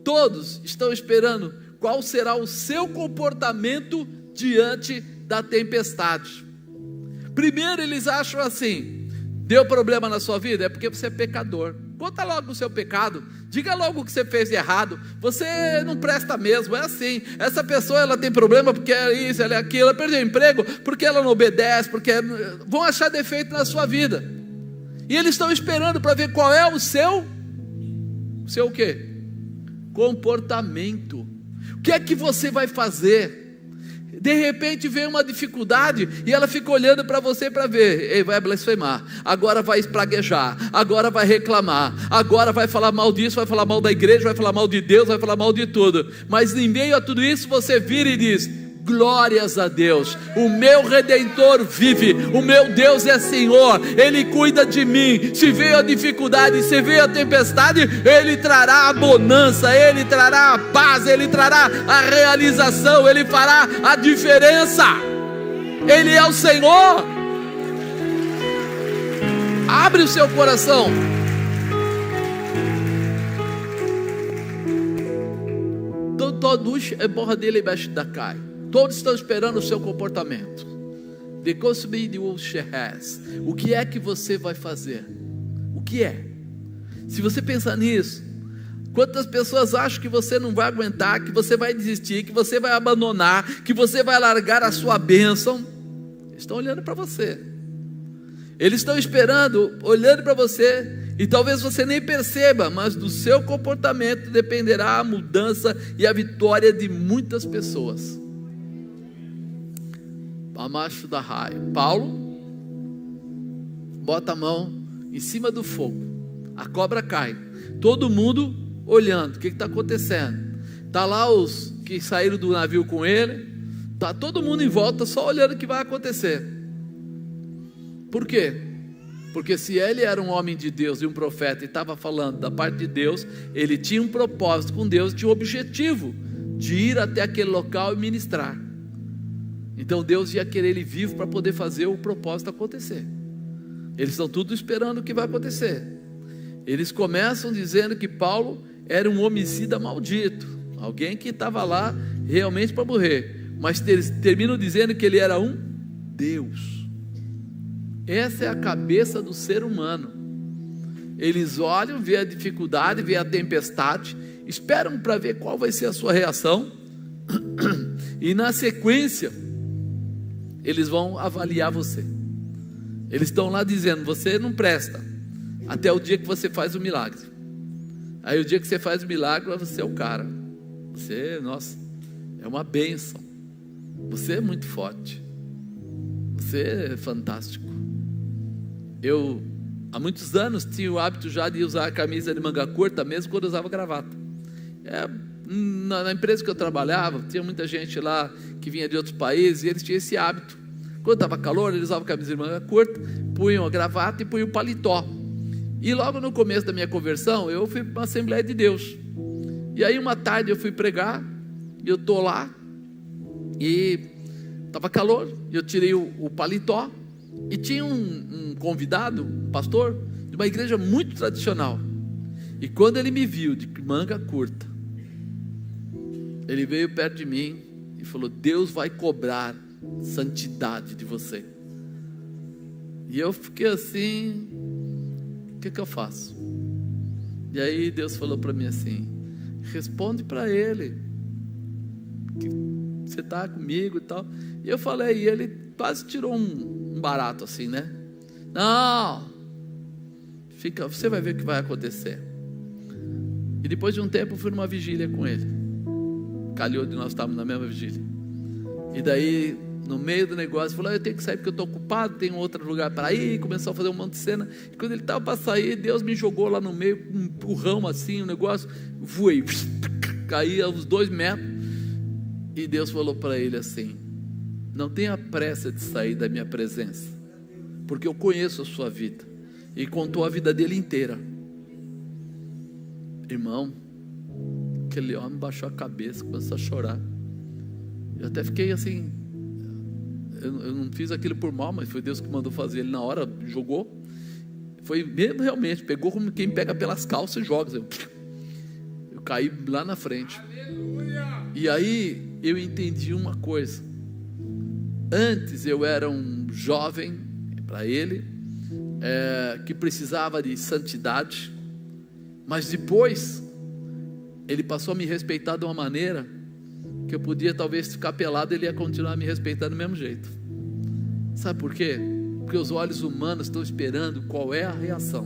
Todos estão esperando qual será o seu comportamento diante da tempestade. Primeiro eles acham assim: deu problema na sua vida? É porque você é pecador. Conta logo o seu pecado, diga logo o que você fez de errado. Você não presta mesmo, é assim. Essa pessoa, ela tem problema porque é isso, ela é aquilo, ela perdeu o emprego porque ela não obedece, porque vão achar defeito na sua vida. E eles estão esperando para ver qual é o seu o quê? Comportamento. O que é que você vai fazer? De repente vem uma dificuldade e ela fica olhando para você para ver. Ei, vai blasfemar, agora vai espraguejar, agora vai reclamar, agora vai falar mal disso, vai falar mal da igreja, vai falar mal de Deus, vai falar mal de tudo. Mas em meio a tudo isso você vira e diz: glórias a Deus, o meu Redentor vive, o meu Deus é Senhor, Ele cuida de mim. Se veio a dificuldade, se veio a tempestade, Ele trará a bonança, Ele trará a paz, Ele trará a realização, Ele fará a diferença. Ele é o Senhor. Abre o seu coração. Todos é borra dele baixo da cai. Todos estão esperando o seu comportamento. O que é que você vai fazer? O que é? Se você pensar nisso, quantas pessoas acham que você não vai aguentar, que você vai desistir, que você vai abandonar, que você vai largar a sua bênção? Estão olhando para você. Eles estão esperando, olhando para você. E talvez você nem perceba, mas do seu comportamento dependerá a mudança e a vitória de muitas pessoas. Paulo bota a mão em cima do fogo, a cobra cai, todo mundo olhando, o que está acontecendo? Está lá os que saíram do navio com ele, está todo mundo em volta só olhando o que vai acontecer. Por quê? Porque se ele era um homem de Deus e um profeta e estava falando da parte de Deus, ele tinha um propósito com Deus, tinha um objetivo de ir até aquele local e ministrar. Então Deus ia querer ele vivo para poder fazer o propósito acontecer. Eles estão tudo esperando o que vai acontecer. Eles começam dizendo que Paulo era um homicida maldito, alguém que estava lá realmente para morrer, mas eles terminam dizendo que ele era um Deus. Essa é a cabeça do ser humano. Eles olham, vê a dificuldade, vê a tempestade, esperam para ver qual vai ser a sua reação, e na sequência eles vão avaliar você. Eles estão lá dizendo: você não presta, até o dia que você faz o milagre. Aí o dia que você faz o milagre, você é o cara. Você, nossa, é uma bênção. Você é muito forte. Você é fantástico. Eu, há muitos anos, tinha o hábito já de usar a camisa de manga curta, mesmo quando eu usava gravata. Na empresa que eu trabalhava, tinha muita gente lá que vinha de outros países, e eles tinham esse hábito. Quando estava calor, eles usavam camisa de manga curta, punham a gravata e punham o paletó. E logo no começo da minha conversão, eu fui para uma Assembleia de Deus. E aí uma tarde eu fui pregar, e eu estou lá, e estava calor, e eu tirei o paletó, e tinha um convidado, um pastor, de uma igreja muito tradicional. E quando ele me viu de manga curta, ele veio perto de mim e falou: Deus vai cobrar santidade de você. E eu fiquei assim: o que eu faço? E aí Deus falou para mim assim: responde para ele que você está comigo e tal. E eu falei, e ele quase tirou um barato assim, né? Não, fica, você vai ver o que vai acontecer. E depois de um tempo eu fui numa vigília com ele. Calhou de nós estarmos na mesma vigília. E daí, no meio do negócio, ele falou: eu tenho que sair porque eu estou ocupado, tenho outro lugar para ir. Começou a fazer um monte de cena. E quando ele estava para sair, Deus me jogou lá no meio, um empurrão assim, um negócio, voei, caí a uns 2 metros. E Deus falou para ele assim: não tenha pressa de sair da minha presença, porque eu conheço a sua vida. E contou a vida dele inteira. Irmão, aquele homem baixou a cabeça, começou a chorar. Eu até fiquei assim, eu não fiz aquilo por mal, mas foi Deus que mandou fazer. Ele na hora jogou, foi mesmo, realmente, pegou como quem pega pelas calças e joga. Eu caí lá na frente. E aí eu entendi uma coisa. Antes eu era um jovem para ele, que precisava de santidade, mas depois ele passou a me respeitar de uma maneira que eu podia talvez ficar pelado, ele ia continuar me respeitando do mesmo jeito. Sabe por quê? Porque os olhos humanos estão esperando qual é a reação,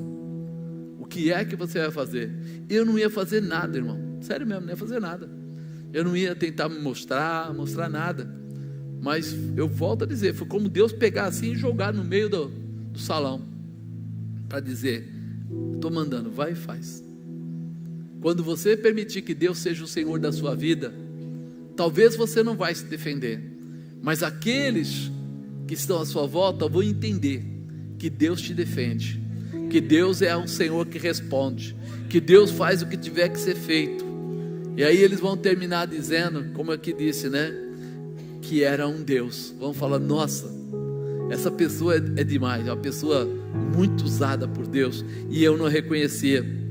o que é que você vai fazer. Eu não ia fazer nada, irmão, sério mesmo, não ia fazer nada. Eu não ia tentar me mostrar nada. Mas eu volto a dizer, foi como Deus pegar assim e jogar no meio do salão, para dizer: estou mandando, vai e faz. Quando você permitir que Deus seja o Senhor da sua vida, talvez você não vai se defender, mas aqueles que estão à sua volta vão entender que Deus te defende, que Deus é um Senhor que responde, que Deus faz o que tiver que ser feito. E aí eles vão terminar dizendo, como aqui disse, né? Que era um Deus. Vão falar: nossa, essa pessoa é demais, é uma pessoa muito usada por Deus, e eu não reconhecia.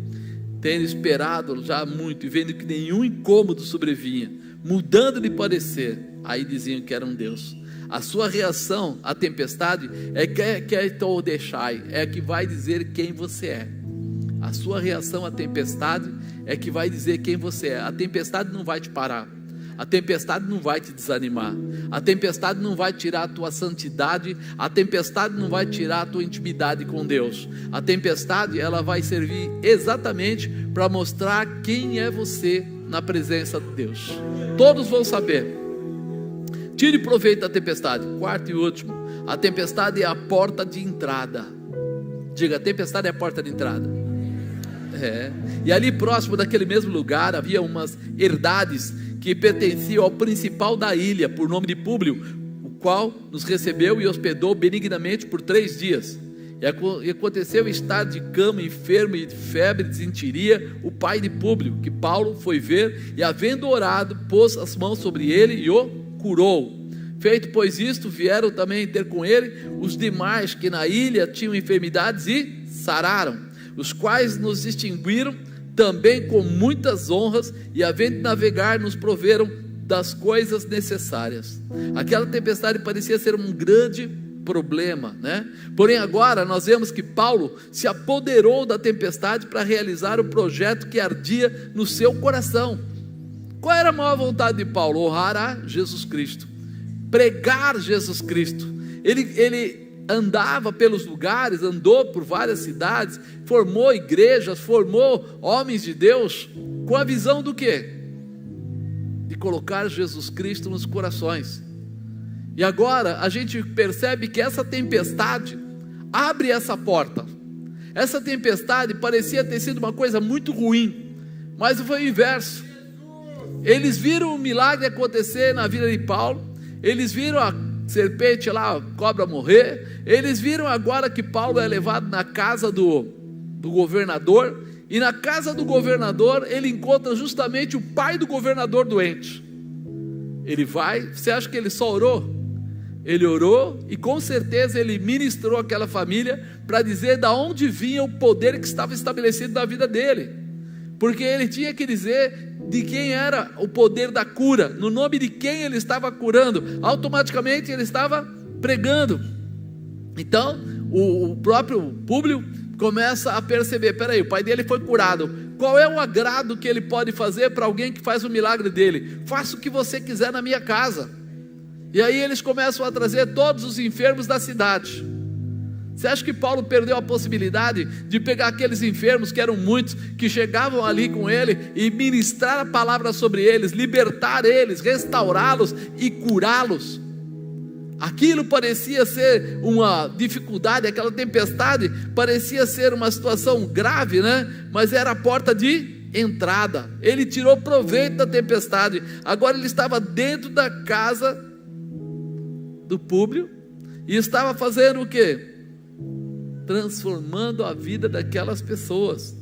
Tendo esperado já muito e vendo que nenhum incômodo sobrevinha, mudando de parecer, aí diziam que era um Deus. A sua reação à tempestade é que vai dizer quem você é. A sua reação à tempestade é que vai dizer quem você é. A tempestade não vai te parar, a tempestade não vai te desanimar, a tempestade não vai tirar a tua santidade, a tempestade não vai tirar a tua intimidade com Deus. A tempestade, ela vai servir exatamente para mostrar quem é você na presença de Deus. Todos vão saber. Tire proveito da tempestade. Quarto e último, a tempestade é a porta de entrada. Diga, a tempestade é a porta de entrada. E ali próximo daquele mesmo lugar havia umas herdades que pertenciam ao principal da ilha, por nome de Públio, o qual nos recebeu e hospedou benignamente por 3 dias. E aconteceu estar de cama, enfermo e de febre, desinteria, o pai de Públio, que Paulo foi ver, e havendo orado, pôs as mãos sobre ele e o curou. Feito pois isto, vieram também ter com ele os demais que na ilha tinham enfermidades e sararam, os quais nos distinguiram também com muitas honras, e havendo de navegar, nos proveram das coisas necessárias. Aquela tempestade parecia ser um grande problema, né? Porém agora nós vemos que Paulo se apoderou da tempestade para realizar o projeto que ardia no seu coração. Qual era a maior vontade de Paulo? Honrar a Jesus Cristo, pregar Jesus Cristo. Ele andava pelos lugares, andou por várias cidades, formou igrejas, formou homens de Deus, com a visão do quê? De colocar Jesus Cristo nos corações. E agora a gente percebe que essa tempestade abre essa porta. Essa tempestade parecia ter sido uma coisa muito ruim, mas foi o inverso. Eles viram o milagre acontecer na vida de Paulo, eles viram a serpente lá, a cobra morrer, eles viram agora que Paulo é levado na casa do governador, e na casa do governador ele encontra justamente o pai do governador doente. Ele vai, você acha que ele só orou? Ele orou e com certeza ele ministrou aquela família para dizer da onde vinha o poder que estava estabelecido na vida dele, porque ele tinha que dizer de quem era o poder da cura, no nome de quem ele estava curando. Automaticamente ele estava pregando. Então o próprio Públio começa a perceber, peraí, o pai dele foi curado, qual é o agrado que ele pode fazer para alguém que faz o milagre dele? Faça o que você quiser na minha casa. E aí eles começam a trazer todos os enfermos da cidade. Você acha que Paulo perdeu a possibilidade de pegar aqueles enfermos, que eram muitos, que chegavam ali com ele, e ministrar a palavra sobre eles, libertar eles, restaurá-los e curá-los? Aquilo parecia ser uma dificuldade, aquela tempestade parecia ser uma situação grave, né? Mas era a porta de entrada. Ele tirou proveito da tempestade. Agora ele estava dentro da casa do Públio e estava fazendo o quê? Transformando a vida daquelas pessoas.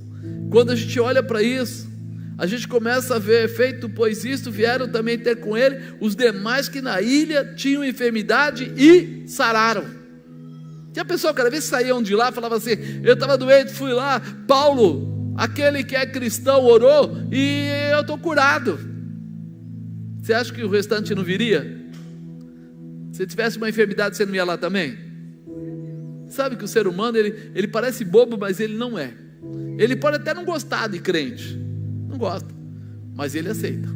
Quando a gente olha para isso, a gente começa a ver, feito pois isto, vieram também ter com ele os demais que na ilha tinham enfermidade e sararam. Tinha pessoa que cada vez que saíam de lá, falava assim, eu estava doente, fui lá, Paulo, aquele que é cristão, orou e eu estou curado. Você acha que o restante não viria? Se tivesse uma enfermidade, você não ia lá também? Sabe que o ser humano, ele parece bobo, mas ele não é. Ele pode até não gostar de crente, não gosta, mas ele aceita.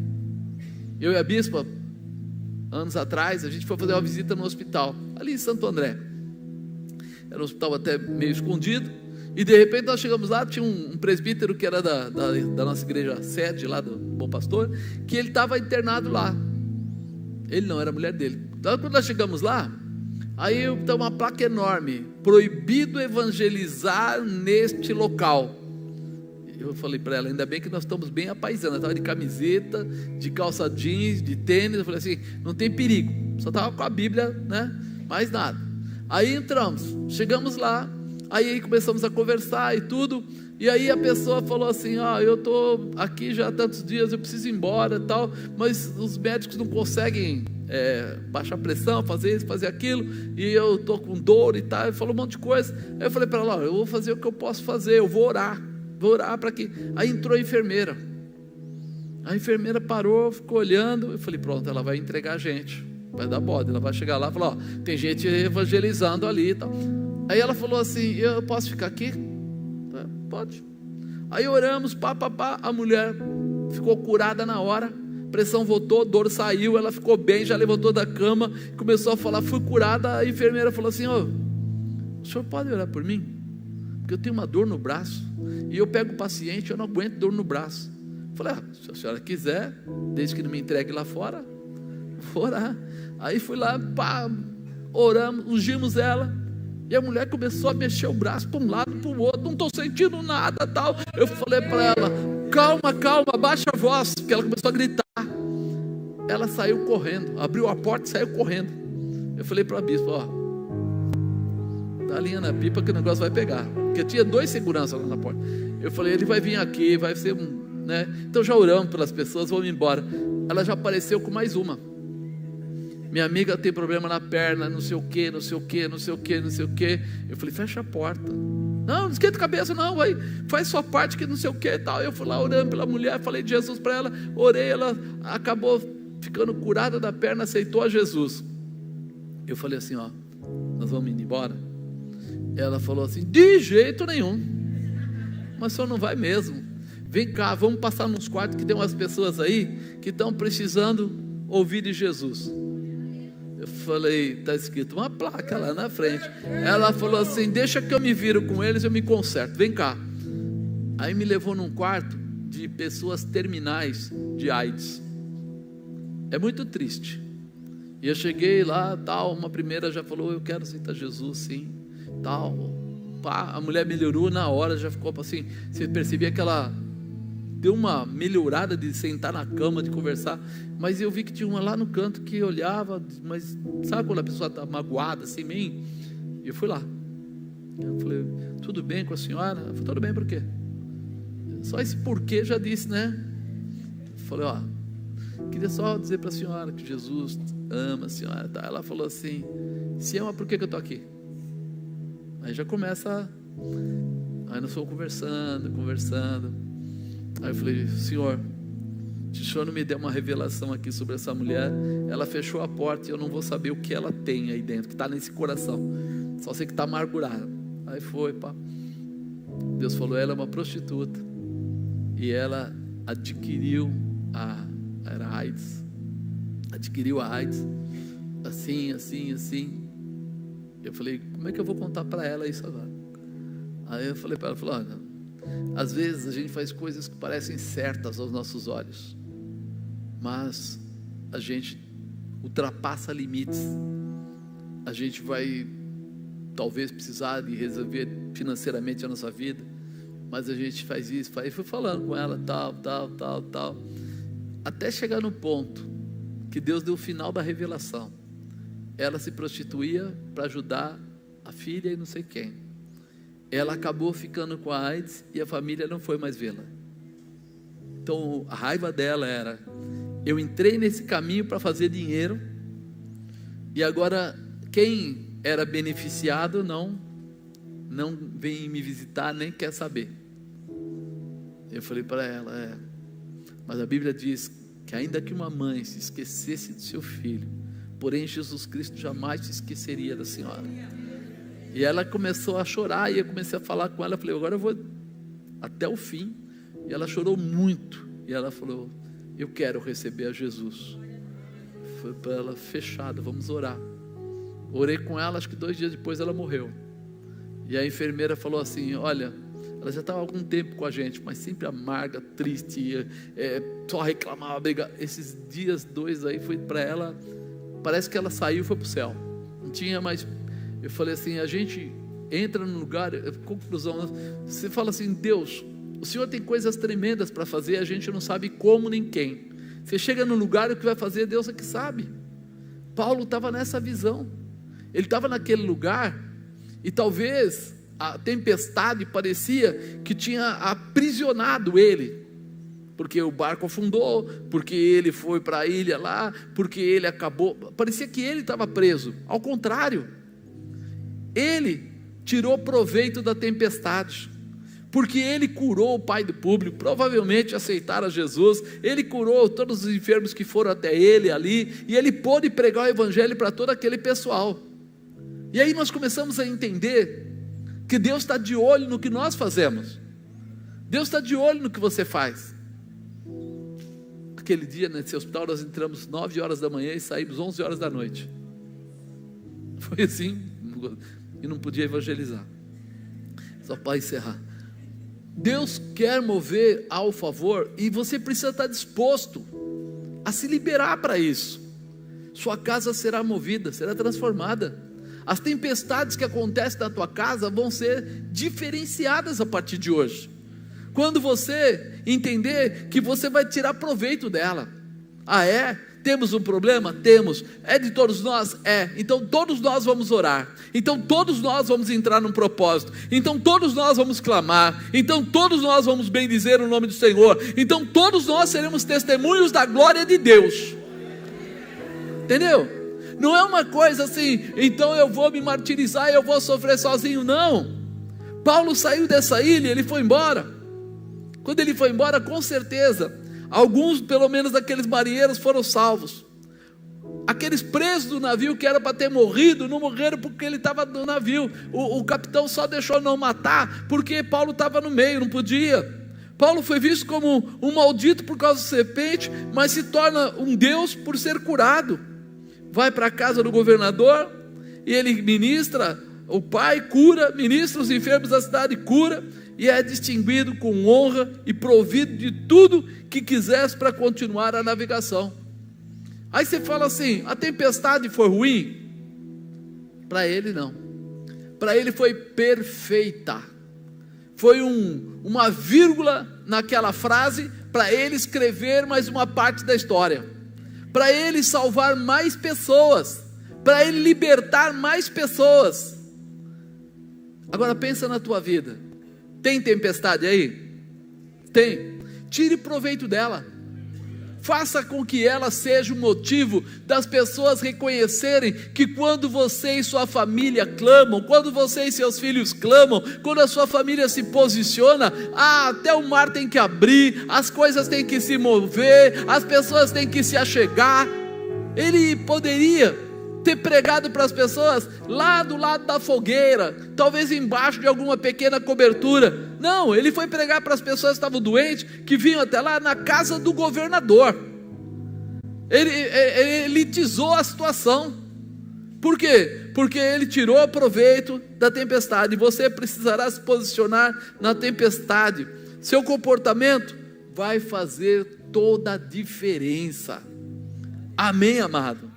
Eu e a bispa, anos atrás, a gente foi fazer uma visita no hospital, ali em Santo André. Era um hospital até meio escondido, e de repente nós chegamos lá, tinha um presbítero que era da nossa igreja sede, lá do Bom Pastor, que ele estava internado lá. Ele não, era a mulher dele. Então quando nós chegamos lá, aí tem uma placa enorme, proibido evangelizar neste local. Eu falei para ela, ainda bem que nós estamos bem apaisando. Eu estava de camiseta, de calça jeans, de tênis. Eu falei assim, não tem perigo, só estava com a Bíblia, né? Mais nada. Aí entramos, chegamos lá, aí começamos a conversar e tudo. E aí a pessoa falou assim, eu estou aqui já há tantos dias, eu preciso ir embora e tal, mas os médicos não conseguem baixar a pressão, fazer isso, fazer aquilo, e eu estou com dor e tal. Ele falou um monte de coisa. Aí eu falei para ela, eu vou fazer o que eu posso fazer, eu vou orar para que... Aí entrou a enfermeira parou, ficou olhando. Eu falei, pronto, ela vai entregar a gente, vai dar bode, ela vai chegar lá e falar, tem gente evangelizando ali e tal. Aí ela falou assim, eu posso ficar aqui? Pode. Aí oramos, a mulher ficou curada na hora, pressão voltou, dor saiu, ela ficou bem, já levantou da cama, começou a falar, fui curada. A enfermeira falou assim, o senhor pode orar por mim? Porque eu tenho uma dor no braço, e eu pego o paciente, eu não aguento dor no braço. Eu falei, se a senhora quiser, desde que não me entregue lá fora, vou orar. Aí fui lá, oramos, ungimos ela, E a mulher começou a mexer o braço para um lado, para o outro, não estou sentindo nada, tal. Eu falei para ela, calma, calma, abaixa a voz, porque ela começou a gritar. Ela saiu correndo, abriu a porta e saiu correndo. Eu falei para a bispa, ó, dá a linha na pipa que o negócio vai pegar, porque tinha 2 seguranças lá na porta. Eu falei, ele vai vir aqui, vai ser né? Então já oramos pelas pessoas, vamos embora. Ela já apareceu com mais uma. Minha amiga tem problema na perna, não sei o que, não sei o que, não sei o que, não sei o que. Eu falei, fecha a porta. Não esquenta a cabeça não, vai, faz sua parte que não sei o que e tal. Eu fui lá orando pela mulher, falei de Jesus para ela, orei, ela acabou ficando curada da perna, aceitou a Jesus. Eu falei assim, ó, nós vamos indo embora? Ela falou assim, de jeito nenhum. Mas o senhor não vai mesmo? Vem cá, vamos passar nos quartos que tem umas pessoas aí que estão precisando ouvir de Jesus. Eu falei, está escrito uma placa lá na frente. Ela falou assim, deixa que eu me viro com eles, eu me conserto, vem cá. Aí me levou num quarto de pessoas terminais de AIDS. É muito triste. E eu cheguei lá, tal, uma primeira já falou, eu quero aceitar Jesus, sim, tal. Pá, a mulher melhorou na hora, já ficou assim, você percebia que ela deu uma melhorada de sentar na cama, de conversar, mas eu vi que tinha uma lá no canto que olhava, mas sabe quando a pessoa está magoada assim, meio? Eu fui lá, eu falei, tudo bem com a senhora? Ela falou, tudo bem, por quê? Só esse porquê já disse, né? Eu falei, ó, queria só dizer para a senhora que Jesus ama a senhora, tá? Ela falou assim, se ama, por que eu estou aqui? Aí já começa, aí nós fomos conversando, aí eu falei, senhor, se o senhor não me der uma revelação aqui sobre essa mulher, ela fechou a porta e eu não vou saber o que ela tem aí dentro, que está nesse coração, só sei que está amargurada. Aí foi, pá, Deus falou, ela é uma prostituta, e ela adquiriu era AIDS, adquiriu a AIDS, assim, eu falei, como é que eu vou contar para ela isso agora? Aí eu falei para ela, olha, às vezes a gente faz coisas que parecem certas aos nossos olhos, mas a gente ultrapassa limites, a gente vai talvez precisar de resolver financeiramente a nossa vida, mas a gente faz isso, aí fui falando com ela, tal, até chegar no ponto que Deus deu o final da revelação. Ela se prostituía para ajudar a filha e não sei quem. Ela acabou ficando com a AIDS e a família não foi mais vê-la. Então a raiva dela era, eu entrei nesse caminho para fazer dinheiro e agora quem era beneficiado não vem me visitar, nem quer saber. Eu falei para ela, mas a Bíblia diz que ainda que uma mãe se esquecesse do seu filho, porém Jesus Cristo jamais se esqueceria da senhora. E ela começou a chorar, e eu comecei a falar com ela, falei, agora eu vou até o fim. E ela chorou muito, e ela falou, eu quero receber a Jesus. Foi para ela, fechado, vamos orar. Orei com ela, acho que 2 dias depois ela morreu. E a enfermeira falou assim, olha, ela já estava há algum tempo com a gente, mas sempre amarga, triste, só reclamava, brigava. Esses dias 2 aí foi para ela, parece que ela saiu e foi para o céu, não tinha mais. Eu falei assim, a gente entra no lugar, conclusão, você fala assim, Deus, o Senhor tem coisas tremendas para fazer, a gente não sabe como nem quem. Você chega no lugar, o que vai fazer, Deus é que sabe. Paulo estava nessa visão, ele estava naquele lugar, e talvez a tempestade parecia que tinha aprisionado ele, porque o barco afundou, porque ele foi para a ilha lá, porque ele acabou, parecia que ele estava preso. Ao contrário, ele tirou proveito da tempestade, porque ele curou o pai do público, provavelmente aceitaram a Jesus, ele curou todos os enfermos que foram até ele ali, e ele pôde pregar o evangelho para todo aquele pessoal. E aí nós começamos a entender que Deus está de olho no que nós fazemos, Deus está de olho no que você faz. Aquele dia nesse hospital nós entramos 9 horas da manhã e saímos 11 horas da noite, foi assim, e não podia evangelizar, só para encerrar. Deus quer mover ao favor, e você precisa estar disposto a se liberar para isso. Sua casa será movida, será transformada. As tempestades que acontecem na tua casa vão ser diferenciadas a partir de hoje. Quando você entender que você vai tirar proveito dela. Ah, é? Temos um problema? Temos. É de todos nós? É. Então todos nós vamos orar. Então todos nós vamos entrar num propósito. Então todos nós vamos clamar. Então todos nós vamos bendizer o nome do Senhor. Então todos nós seremos testemunhos da glória de Deus. Entendeu? Não é uma coisa assim, então eu vou me martirizar e eu vou sofrer sozinho. Não. Paulo saiu dessa ilha, ele foi embora. Quando ele foi embora, com certeza, alguns, pelo menos daqueles marinheiros, foram salvos. Aqueles presos do navio que era para ter morrido, não morreram porque ele estava no navio. O capitão só deixou não matar, porque Paulo estava no meio, não podia. Paulo foi visto como um maldito por causa da serpente, mas se torna um Deus por ser curado. Vai para a casa do governador, e ele ministra, o pai cura, ministra os enfermos da cidade, cura, e é distinguido com honra e provido de tudo que quisesse para continuar a navegação. Aí você fala assim, a tempestade foi ruim? Para ele não, para ele foi perfeita. Foi uma vírgula naquela frase, para ele escrever mais uma parte da história, para ele salvar mais pessoas, para ele libertar mais pessoas. Agora pensa na tua vida. Tem tempestade aí? Tem. Tire proveito dela. Faça com que ela seja o motivo das pessoas reconhecerem que quando você e sua família clamam, quando você e seus filhos clamam, quando a sua família se posiciona, até o mar tem que abrir, as coisas têm que se mover, as pessoas têm que se achegar. Ele poderia ter pregado para as pessoas lá do lado da fogueira, talvez embaixo de alguma pequena cobertura. Não, ele foi pregar para as pessoas que estavam doentes, que vinham até lá na casa do governador. Ele elitizou a situação. Por quê? Porque ele tirou proveito da tempestade. Você precisará se posicionar na tempestade. Seu comportamento vai fazer toda a diferença. Amém, amado?